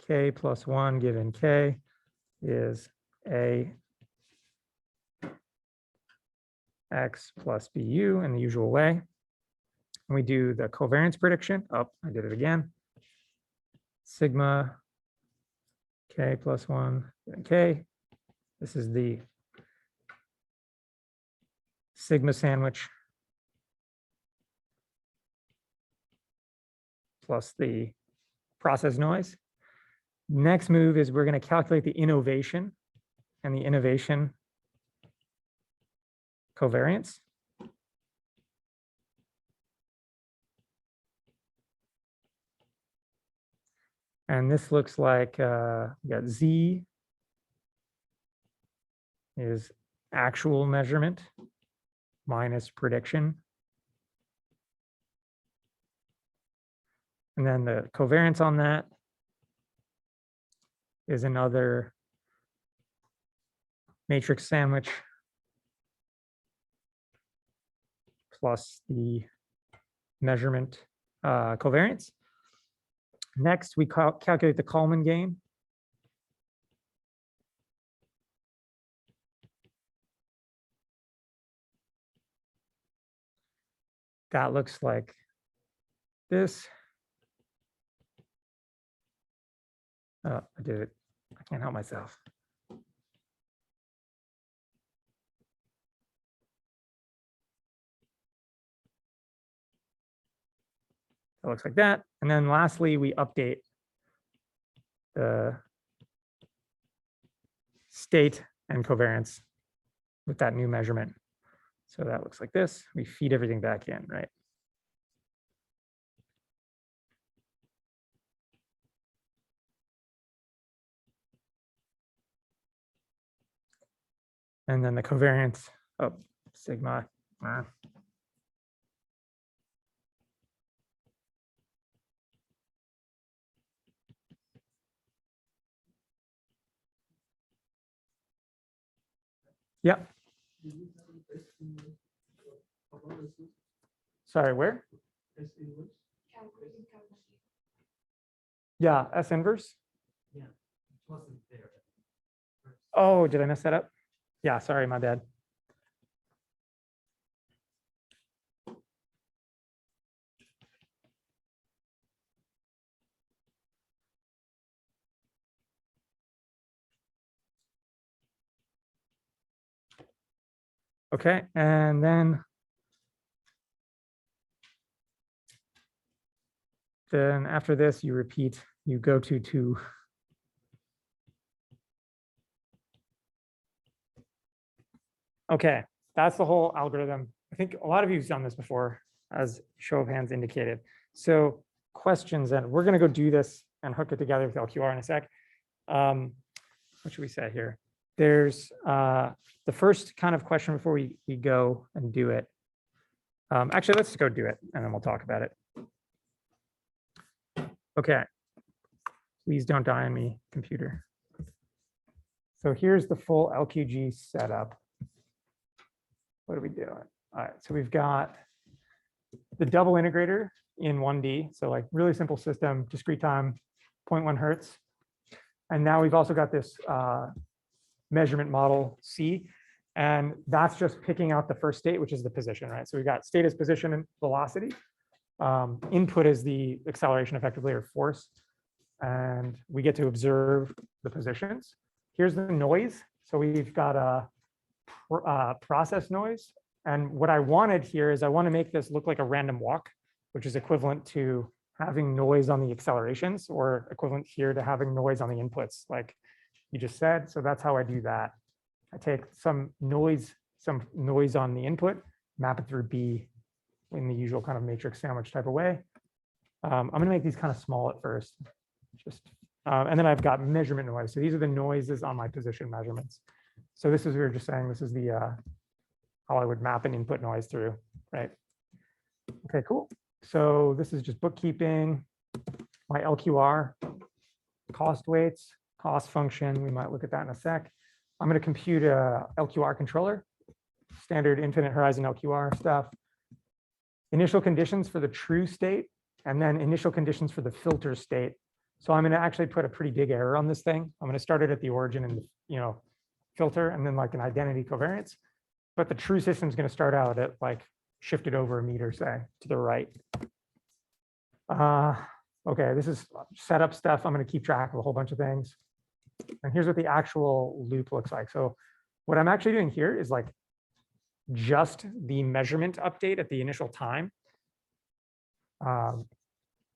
k plus 1 given k is a x plus bu in the usual way. And we do the covariance prediction. Oh, I did it again. Sigma k plus 1 given k. This is the sigma sandwich plus the process noise. Next move is we're going to calculate the innovation and the innovation covariance. And this looks like we got Z is actual measurement minus prediction. And then the covariance on that is another matrix sandwich plus the measurement covariance. Next, we calculate the Kalman gain. That looks like this. Oh, I did it. I can't help myself. It looks like that. And then lastly, we update the state and covariance with that new measurement. So that looks like this. We feed everything back in, right? And then the covariance of sigma. Yeah. Sorry, where? Yeah, S inverse. Yeah. Wasn't there. Oh, did I mess that up? Yeah, sorry, my bad. Okay, and then after this, you repeat, you go to 2. Okay, that's the whole algorithm. I think a lot of you have done this before, as show of hands indicated. So questions, and we're going to go do this and hook it together with LQR in a sec. What should we say here? There's the first kind of question before we go and do it. Actually, let's go do it, and then we'll talk about it. Okay. Please don't die on me, computer. So here's the full LQG setup. What are we doing? All right, so we've got the double integrator in 1D. So like really simple system, discrete time, 0.1 hertz. And now we've also got this measurement model C, and that's just picking out the first state, which is the position, right? So we've got state as position and velocity. Input is the acceleration effectively or force. And we get to observe the positions. Here's the noise. So we've got a process noise. And what I wanted here is I want to make this look like a random walk, which is equivalent to having noise on the accelerations, or equivalent here to having noise on the inputs, like you just said. So that's how I do that. I take some noise on the input, map it through B in the usual kind of matrix sandwich type of way. I'm going to make these kind of small at first, just And then I've got measurement noise. So these are the noises on my position measurements. So this is, we were just saying, this is the how I would map an input noise through, right? Okay, cool. So this is just bookkeeping, my LQR, cost weights, cost function. We might look at that in a sec. I'm going to compute a LQR controller, standard infinite horizon LQR stuff. Initial conditions for the true state, and then initial conditions for the filter state. So I'm going to actually put a pretty big error on this thing. I'm going to start it at the origin and, filter, and then like an identity covariance. But the true system is going to start out at like shifted over a meter, say, to the right. Okay, this is setup stuff. I'm going to keep track of a whole bunch of things. And here's what the actual loop looks like. So what I'm actually doing here is like just the measurement update at the initial time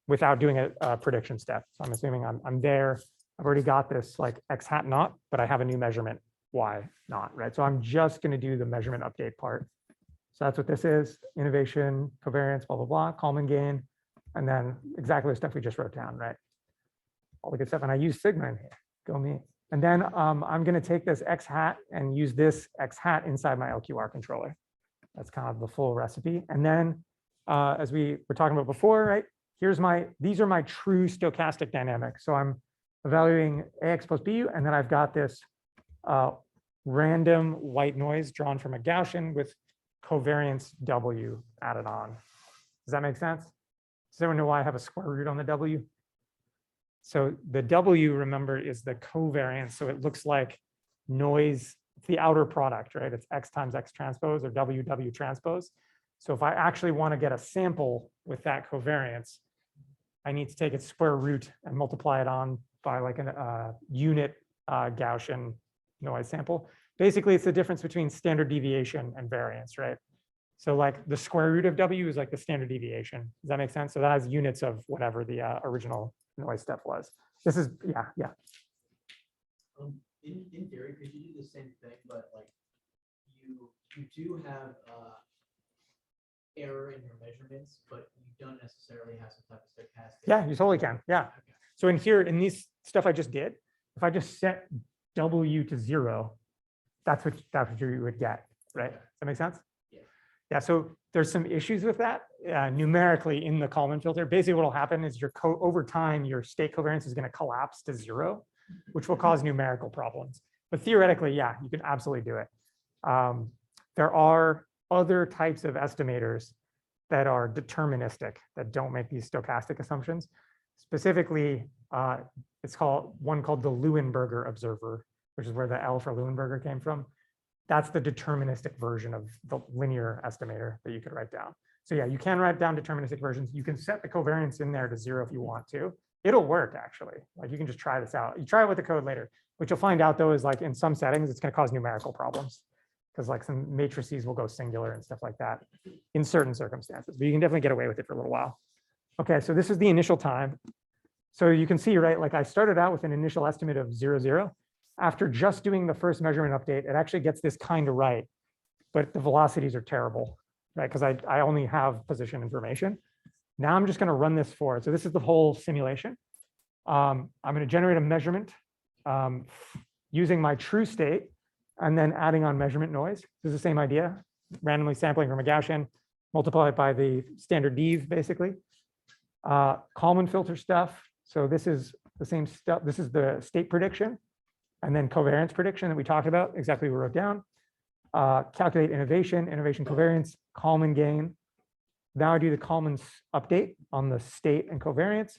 without doing a prediction step. So I'm assuming I'm there. I've already got this like X hat not, but I have a new measurement Y not, right? So I'm just going to do the measurement update part. So that's what this is: innovation, covariance, blah, blah, blah, Kalman gain, and then exactly the stuff we just wrote down, right? All the good stuff. And I use sigma in here. Go me. And then I'm going to take this X hat and use this X hat inside my LQR controller. That's kind of the full recipe. And then as we were talking about before, right? These are my true stochastic dynamics. So I'm evaluating AX plus BU, and then I've got this random white noise drawn from a Gaussian with covariance W added on. Does that make sense? Does everyone know why I have a square root on the W? So the W, remember, is the covariance. So it looks like noise, it's the outer product, right? It's X times X transpose or W W transpose. So if I actually want to get a sample with that covariance, I need to take its square root and multiply it on by like a unit Gaussian noise sample. Basically, it's the difference between standard deviation and variance, right? So like the square root of W is like the standard deviation. Does that make sense? So that has units of whatever the original noise step was. This is, yeah. In theory, could you do the same thing, but like you do have error in your measurements, but you don't necessarily have some type of stochastic? Yeah, you totally can. Yeah. Okay. So in here, in these stuff I just did, if I just set W to 0, that's what you would get, right? Does that make sense? Yeah. Yeah, so there's some issues with that numerically in the Kalman filter. Basically what will happen is over time, your state covariance is going to collapse to 0, which will cause numerical problems. But theoretically, yeah, you can absolutely do it. There are other types of estimators that are deterministic, that don't make these stochastic assumptions. Specifically, it's one called the Leuenberger observer, which is where the L for Leuenberger came from. That's the deterministic version of the linear estimator that you could write down. So yeah, you can write down deterministic versions. You can set the covariance in there to 0 if you want to. It'll work actually. Like you can just try this out. You try it with the code later. What you'll find out though is like in some settings, it's going to cause numerical problems because like some matrices will go singular and stuff like that in certain circumstances, but you can definitely get away with it for a little while. Okay, so this is the initial time. So you can see, right, like I started out with an initial estimate of 0, 0. After just doing the first measurement update, it actually gets this kind of right, but the velocities are terrible, right? Because I only have position information. Now I'm just going to run this forward. So this is the whole simulation. I'm going to generate a measurement using my true state and then adding on measurement noise. This is the same idea, randomly sampling from a Gaussian, multiply it by the standard dev, basically. Kalman filter stuff. So this is the same stuff. This is the state prediction and then covariance prediction that we talked about, exactly what we wrote down. Calculate innovation covariance, Kalman gain. Now I do the Kalman update on the state and covariance.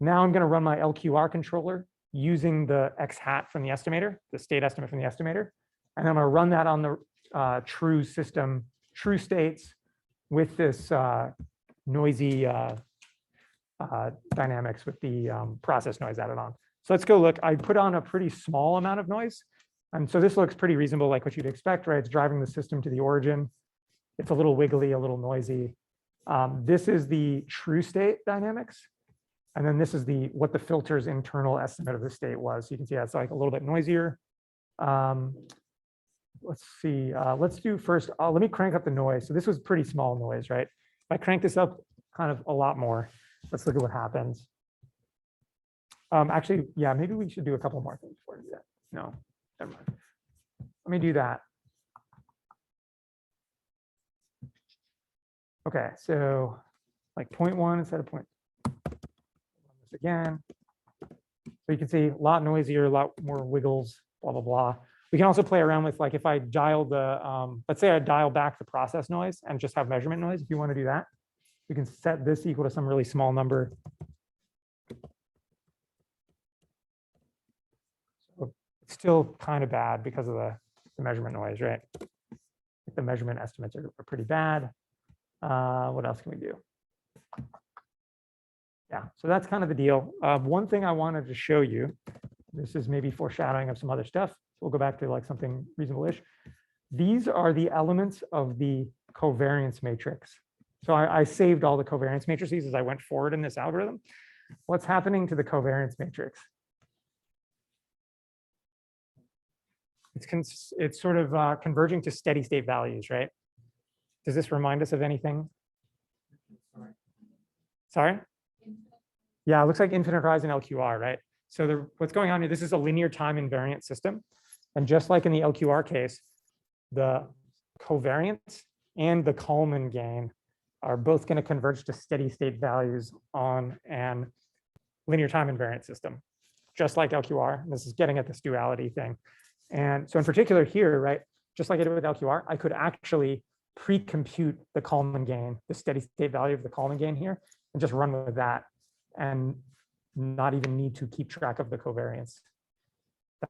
Now I'm going to run my LQR controller using the X hat from the estimator, the state estimate from the estimator. And I'm going to run that on the true system, true states with this noisy dynamics with the process noise added on. So let's go look. I put on a pretty small amount of noise. And so this looks pretty reasonable, like what you'd expect, right? It's driving the system to the origin. It's a little wiggly, a little noisy. This is the true state dynamics. And then this is what the filter's internal estimate of the state was. You can see that's like a little bit noisier. Let's see, let's do first, let me crank up the noise. So this was pretty small noise, right? If I crank this up kind of a lot more, let's look at what happens. Actually, yeah, maybe we should do a couple more things before we do that. No, never mind. Let me do that. Okay, so like 0.1 instead of point. Run this again. So you can see a lot noisier, a lot more wiggles, blah, blah, blah. We can also play around with, like, if I dial the, let's say I dial back the process noise and just have measurement noise. If you want to do that, we can set this equal to some really small number. So it's still kind of bad because of the measurement noise, right? The measurement estimates are pretty bad. What else can we do? Yeah, so that's kind of the deal. One thing I wanted to show you, this is maybe foreshadowing of some other stuff. We'll go back to like something reasonable-ish. These are the elements of the covariance matrix. So I saved all the covariance matrices as I went forward in this algorithm. What's happening to the covariance matrix? It's sort of converging to steady state values, right? Does this remind us of anything? Sorry? Yeah, it looks like infinite horizon LQR, right? So what's going on here, this is a linear time invariant system. And just like in the LQR case, the covariance and the Kalman gain are both going to converge to steady state values on an linear time invariant system, just like LQR. This is getting at this duality thing. And so in particular here, right, just like I did with LQR, I could actually pre-compute the Kalman gain, the steady state value of the Kalman gain here, and just run with that and not even need to keep track of the covariance.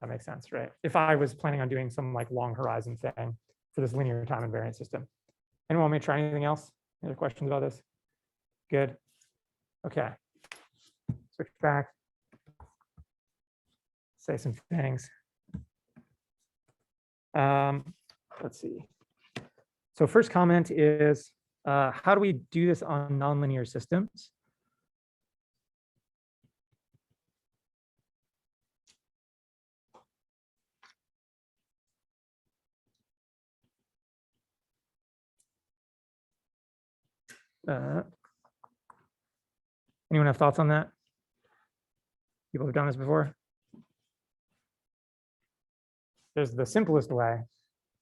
That makes sense, right? If I was planning on doing some like long horizon thing for this linear time invariant system. Anyone want me to try anything else? Any other questions about this? Good. Okay. Switch back. Say some things. Let's see. So first comment is, how do we do this on nonlinear systems? Anyone have thoughts on that? People have done this before? There's the simplest way,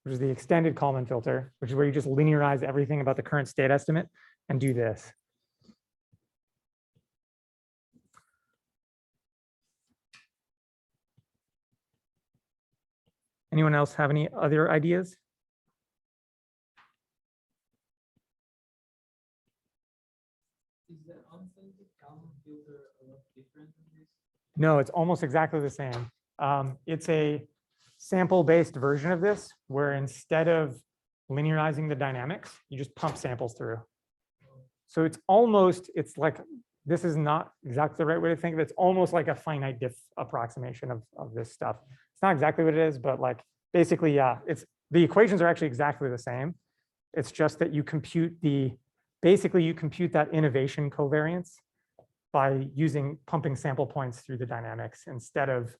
which is the extended Kalman filter, which is where you just linearize everything about the current state estimate and do this. Anyone else have any other ideas? Is the uncentered Kalman filter a lot different than this? No, it's almost exactly the same. It's a sample-based version of this, where instead of linearizing the dynamics, you just pump samples through. So it's like, this is not exactly the right way to think of it. It's almost like a finite diff approximation of this stuff. It's not exactly what it is, but like basically, yeah, the equations are actually exactly the same. It's just that you compute basically you compute that innovation covariance by pumping sample points through the dynamics instead of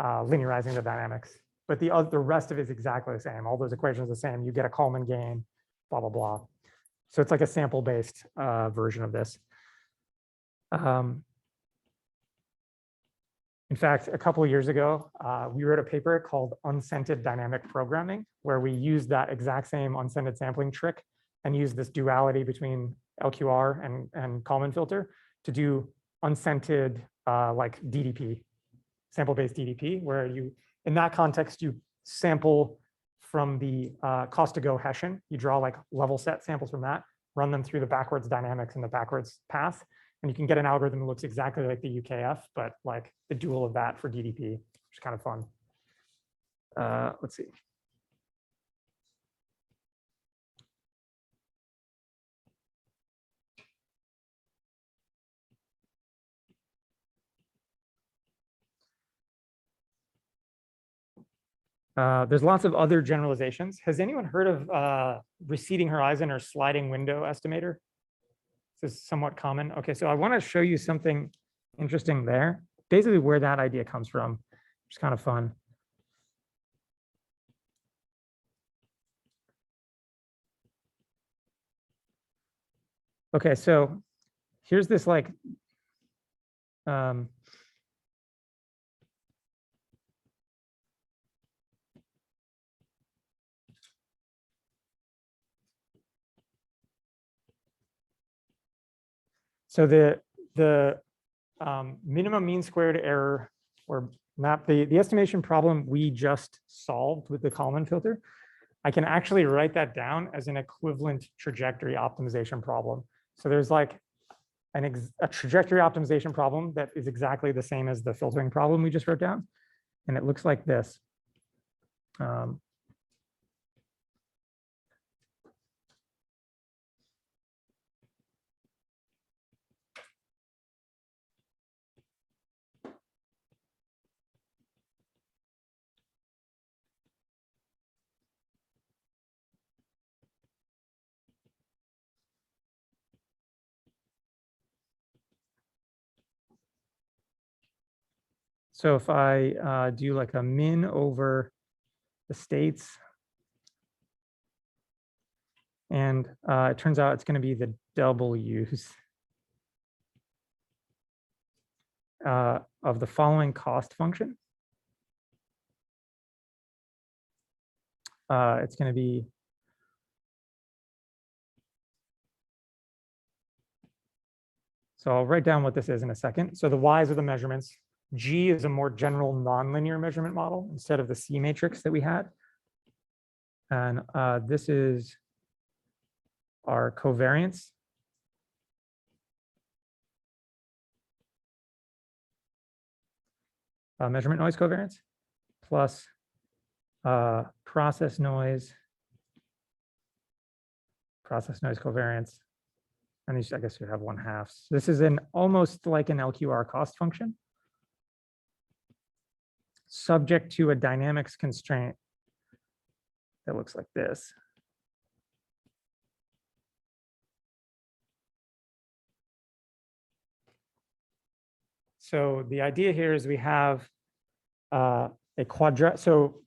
linearizing the dynamics. But the rest of it is exactly the same. All those equations are the same. You get a Kalman gain, blah, blah, blah. So it's like a sample-based version of this. In fact, a couple of years ago, we wrote a paper called Unscented Dynamic Programming, where we used that exact same unscented sampling trick and used this duality between LQR and Kalman filter to do unscented like DDP, sample-based DDP, where in that context, you sample from the cost to go Hessian. You draw like level set samples from that, run them through the backwards dynamics and the backwards path. And you can get an algorithm that looks exactly like the UKF, but like the dual of that for DDP, which is kind of fun. Let's see. There's lots of other generalizations. Has anyone heard of receding horizon or sliding window estimator? This is somewhat common. Okay, so I want to show you something interesting there. Basically where that idea comes from, which is kind of fun. Okay, so here's this like, So the minimum mean squared error or map, the estimation problem we just solved with the Kalman filter, I can actually write that down as an equivalent trajectory optimization problem. So there's like a trajectory optimization problem that is exactly the same as the filtering problem we just wrote down. And it looks like this. So if I do like a min over the states, and it turns out it's going to be the W's of the following cost function. It's going to be so I'll write down what this is in a second. So the Y's are the measurements. G is a more general nonlinear measurement model instead of the C matrix that we had. And this is our covariance. Measurement noise covariance plus process noise covariance. And these, I guess, you have 1/2. So this is an almost like an LQR cost function, subject to a dynamics constraint that looks like this. So the idea here is we have a quadrat. So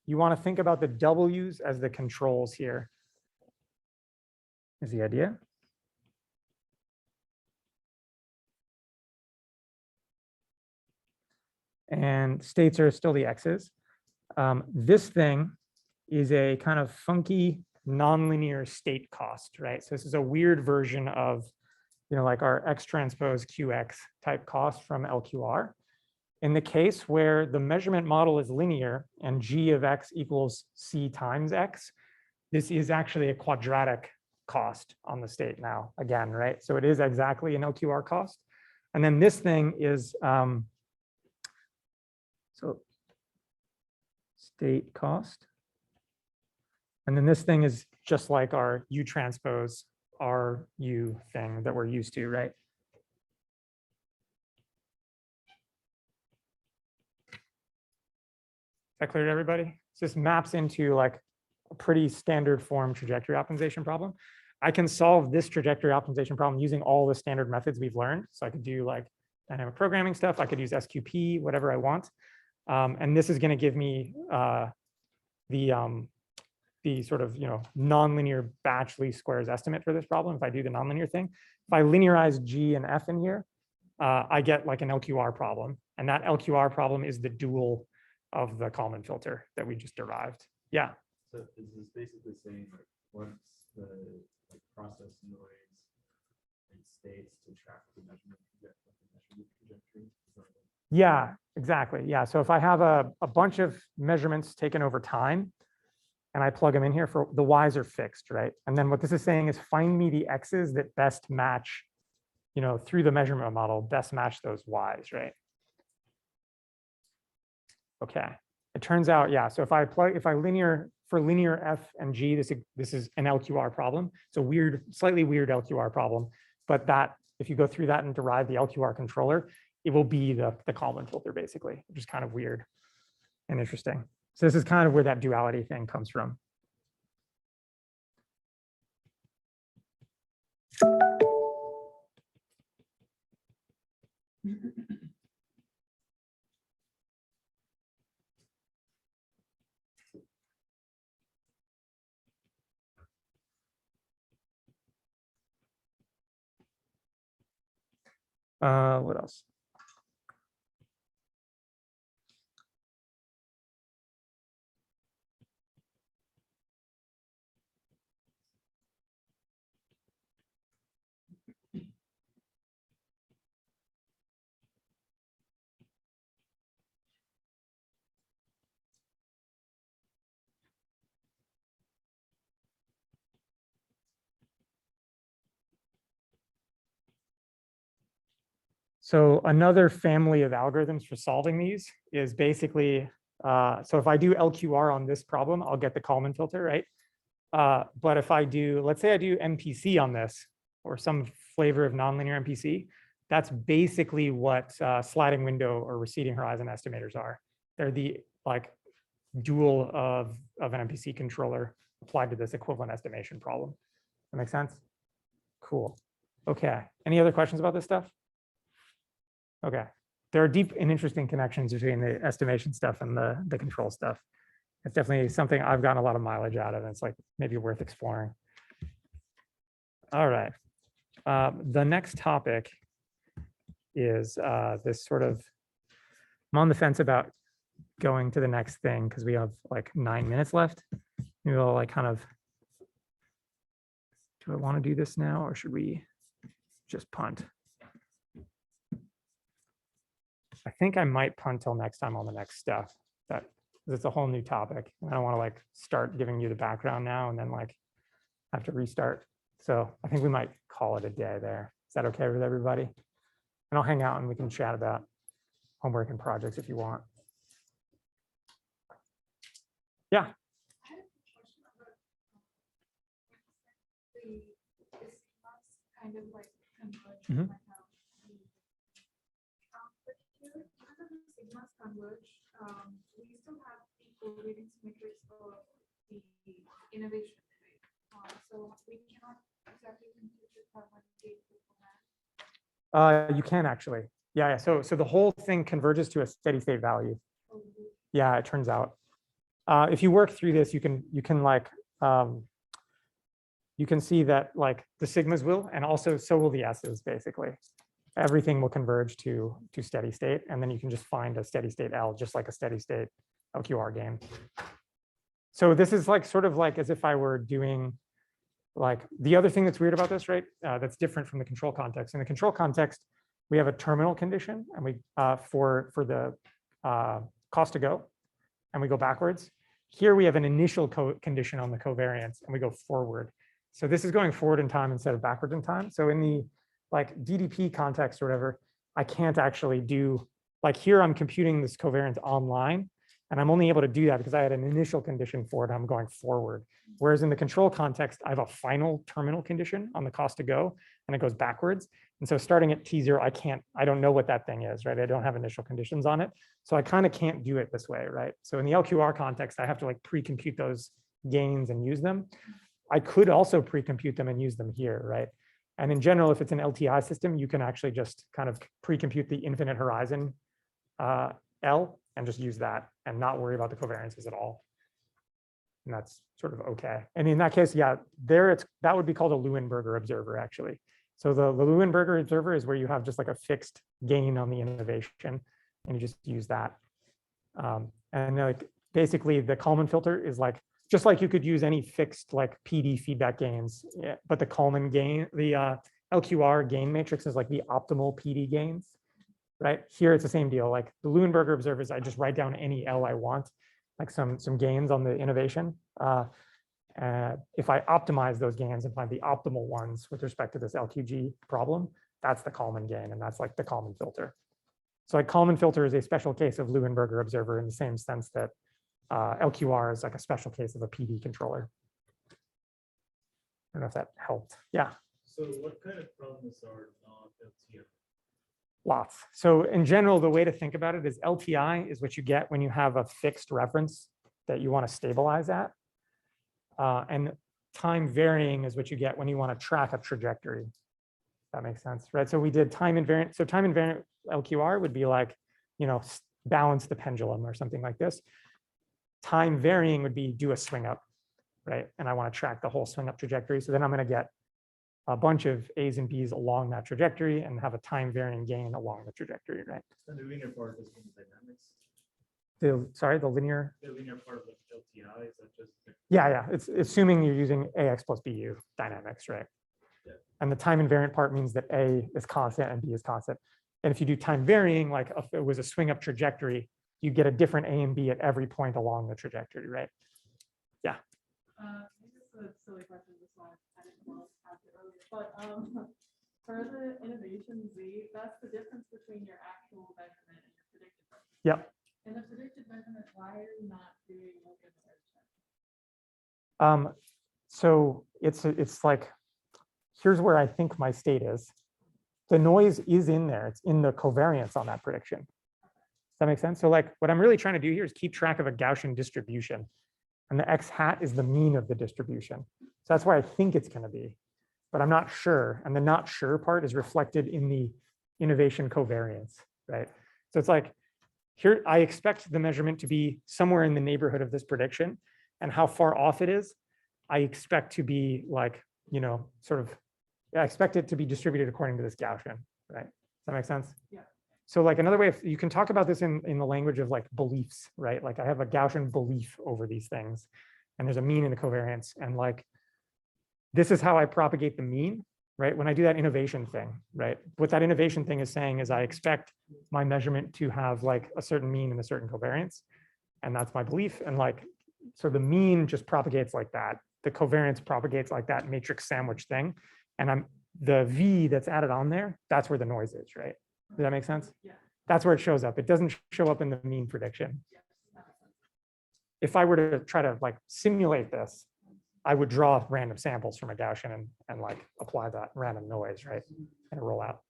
you want to think about the W's as the controls here. Is the idea. And states are still the X's. This thing is a kind of funky nonlinear state cost, right? So this is a weird version of, like our X transpose QX type cost from LQR. In the case where the measurement model is linear and G of X equals C times X, this is actually a quadratic cost on the state now, again, right? So it is exactly an LQR cost. And then this thing is, so state cost. And then this thing is just like our U transpose RU thing that we're used to, right? Is that clear to everybody? So this maps into like a pretty standard form trajectory optimization problem. I can solve this trajectory optimization problem using all the standard methods we've learned. So I could do like dynamic programming stuff. I could use SQP, whatever I want. And this is going to give me the sort of nonlinear batch least squares estimate for this problem if I do the nonlinear thing. If I linearize G and F in here, I get like an LQR problem. And that LQR problem is the dual of the Kalman filter that we just derived. Yeah. So is this basically saying like what's the process noise and states to track the measurement trajectory? Yeah, exactly. Yeah. So if I have a bunch of measurements taken over time and I plug them in here, for the Y's are fixed, right? And then what this is saying is find me the X's that best match, through the measurement model, best match those Y's, right? Okay. It turns out, yeah. So if I linear for linear F and G, this is an LQR problem. It's a weird, slightly weird LQR problem, but that if you go through that and derive the LQR controller, it will be the Kalman filter basically, which is kind of weird and interesting. So this is kind of where that duality thing comes from. What else? So another family of algorithms for solving these is basically, so if I do LQR on this problem, I'll get the Kalman filter, right? But if I do, let's say I do MPC on this, or some flavor of nonlinear MPC, that's basically what sliding window or receding horizon estimators are. They're the like dual of an MPC controller applied to this equivalent estimation problem. That make sense? Cool. Okay. Any other questions about this stuff? Okay. There are deep and interesting connections between the estimation stuff and the control stuff. It's definitely something I've gotten a lot of mileage out of, and it's like maybe worth exploring. All right. The next topic is this sort of, I'm on the fence about going to the next thing because we have like 9 minutes left. Maybe I'll like kind of, do I want to do this now or should we just punt? I think I might punt till next time on the next stuff. That it's a whole new topic. I don't want to like start giving you the background now and then like have to restart. So I think we might call it a day there. Is that okay with everybody? And I'll hang out and we can chat about homework and projects if you want. Yeah. I had a question about the sigmas kind of like converge. Mhm. Like how but here, even though the sigmas converge, we still have the covariance matrix of the innovation, right? So we cannot exactly compute the Kalman gate beforehand. You can actually. Yeah. So the whole thing converges to a steady state value. Yeah, it turns out. If you work through this, you can like you can see that like the sigmas will, and also so will the s's. Basically, everything will converge to steady state, and then you can just find a steady state L, just like a steady state LQR game. So this is like sort of like as if I were doing like the other thing that's weird about this, right? That's different from the control context. In the control context, we have a terminal condition, and we for the cost to go, and we go backwards. Here we have an initial condition on the covariance, and we go forward. So this is going forward in time instead of backwards in time. So in the like DDP context or whatever, I can't actually do like here. I'm computing this covariance online, and I'm only able to do that because I had an initial condition for it. I'm going forward. Whereas in the control context, I have a final terminal condition on the cost to go, and it goes backwards. And so starting at T0, I don't know what that thing is, right? I don't have initial conditions on it. So I kind of can't do it this way, right? So in the LQR context, I have to like pre-compute those gains and use them. I could also pre-compute them and use them here, right? And in general, if it's an LTI system, you can actually just kind of pre-compute the infinite horizon L and just use that and not worry about the covariances at all. And that's sort of okay. And in that case, yeah, that would be called a Leuenberger observer, actually. So the Leuenberger observer is where you have just like a fixed gain on the innovation, and you just use that. And like basically the Kalman filter is like, just like you could use any fixed like PD feedback gains, yeah, but the Kalman gain, the LQR gain matrix is like the optimal PD gains, right? Here it's the same deal. Like the Leuenberger observers, I just write down any L I want, like some gains on the innovation. If I optimize those gains and find the optimal ones with respect to this LQG problem, that's the Kalman gain, and that's like the Kalman filter. So like Kalman filter is a special case of Leuenberger observer in the same sense that LQR is like a special case of a PD controller. I don't know if that helped. Yeah. So what kind of problems are not LTI? Lots. So in general, the way to think about it is LTI is what you get when you have a fixed reference that you want to stabilize at. And time varying is what you get when you want to track a trajectory. That makes sense, right? So we did time invariant. So time invariant LQR would be like, balance the pendulum or something like this. Time varying would be do a swing up, right? And I want to track the whole swing up trajectory. So then I'm going to get a bunch of A's and B's along that trajectory and have a time varying gain along the trajectory, right? And the linear part is in dynamics. The linear. The linear part of LTI, is that just? Yeah. It's assuming you're using AX plus BU dynamics, right? Yeah. And the time invariant part means that A is constant and B is constant. And if you do time varying, like if it was a swing up trajectory, you get a different A and B at every point along the trajectory, right? Yeah. Maybe this is a silly question. This one I didn't know how to earlier, but For the innovation Z, that's the difference between your actual measurement and your predicted measurement. Yep. In the predicted measurement, why are you not doing like an edge check? So it's like, here's where I think my state is. The noise is in there. It's in the covariance on that prediction. Does that make sense? So like what I'm really trying to do here is keep track of a Gaussian distribution. And the X hat is the mean of the distribution. So that's where I think it's going to be, but I'm not sure. And the not sure part is reflected in the innovation covariance, right? So it's like, here, I expect the measurement to be somewhere in the neighborhood of this prediction, and how far off it is, I expect to be like, sort of, I expect it to be distributed according to this Gaussian, right? Does that make sense? Yeah. So like another way, you can talk about this in the language of like beliefs, right? Like I have a Gaussian belief over these things, and there's a mean in the covariance, and like, this is how I propagate the mean, right? When I do that innovation thing, right? What that innovation thing is saying is I expect my measurement to have like a certain mean and a certain covariance, and that's my belief. And like, so the mean just propagates like that. The covariance propagates like that matrix sandwich thing. And the V that's added on there, that's where the noise is, right? Does that make sense? Yeah. That's where it shows up. It doesn't show up in the mean prediction. Yes, that makes sense. If I were to try to like simulate this, I would draw random samples from a Gaussian and like apply that random noise, right? And roll out.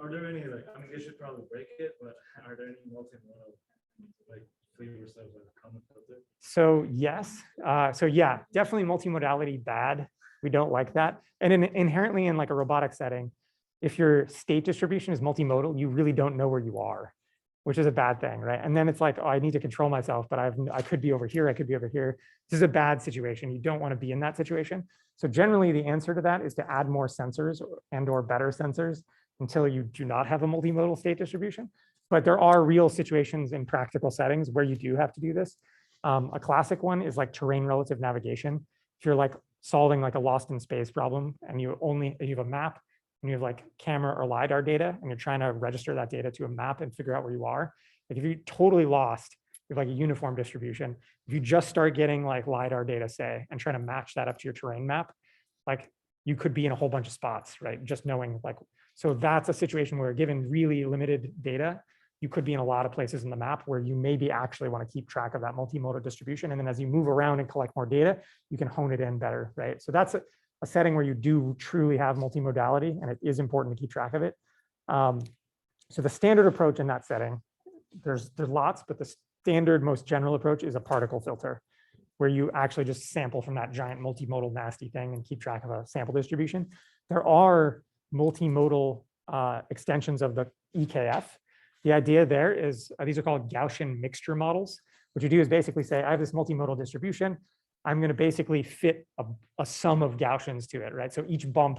Are there any, like, I mean, they should probably break it, but are there any multimodal, like, flavor subs like Kalman filter? So yes, so yeah, definitely multimodality bad. We don't like that. And inherently in like a robotic setting, if your state distribution is multimodal, you really don't know where you are, which is a bad thing, right? And then it's like, oh, I need to control myself, but I could be over here, I could be over here. This is a bad situation. You don't want to be in that situation. So generally the answer to that is to add more sensors and/or better sensors until you do not have a multimodal state distribution. But there are real situations in practical settings where you do have to do this. A classic one is like terrain relative navigation. If you're like solving like a lost in space problem and you have a map and you have like camera or LiDAR data and you're trying to register that data to a map and figure out where you are. Like if you're totally lost, you have like a uniform distribution. If you just start getting like LiDAR data, say, and trying to match that up to your terrain map, like you could be in a whole bunch of spots, right? Just knowing like, so that's a situation where given really limited data, you could be in a lot of places in the map where you maybe actually want to keep track of that multimodal distribution. And then as you move around and collect more data, you can hone it in better, right? So that's a setting where you do truly have multimodality, and it is important to keep track of it. So the standard approach in that setting, there's lots, but the standard most general approach is a particle filter, where you actually just sample from that giant multimodal nasty thing and keep track of a sample distribution. There are multimodal extensions of the EKF. The idea there is, these are called Gaussian mixture models. What you do is basically say, I have this multimodal distribution. I'm going to basically fit a sum of Gaussians to it, right? So each bump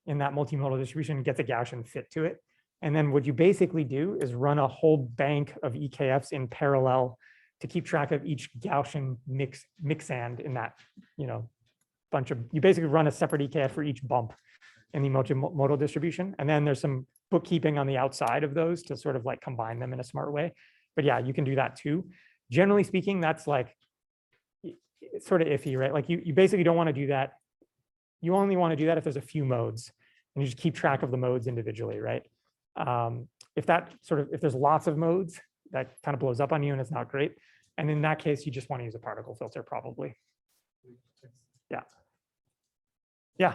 in that multimodal distribution gets a Gaussian fit to it. And then what you basically do is run a whole bank of EKFs in parallel to keep track of each Gaussian mixand in that, bunch of, you basically run a separate EKF for each bump in the multimodal distribution. And then there's some bookkeeping on the outside of those to sort of like combine them in a smart way. But yeah, you can do that too. Generally speaking, that's like, it's sort of iffy, right? Like you basically don't want to do that. You only want to do that if there's a few modes and you just keep track of the modes individually, right? If there's lots of modes, that kind of blows up on you and it's not great. And in that case, you just want to use a particle filter probably. Yeah. Yeah.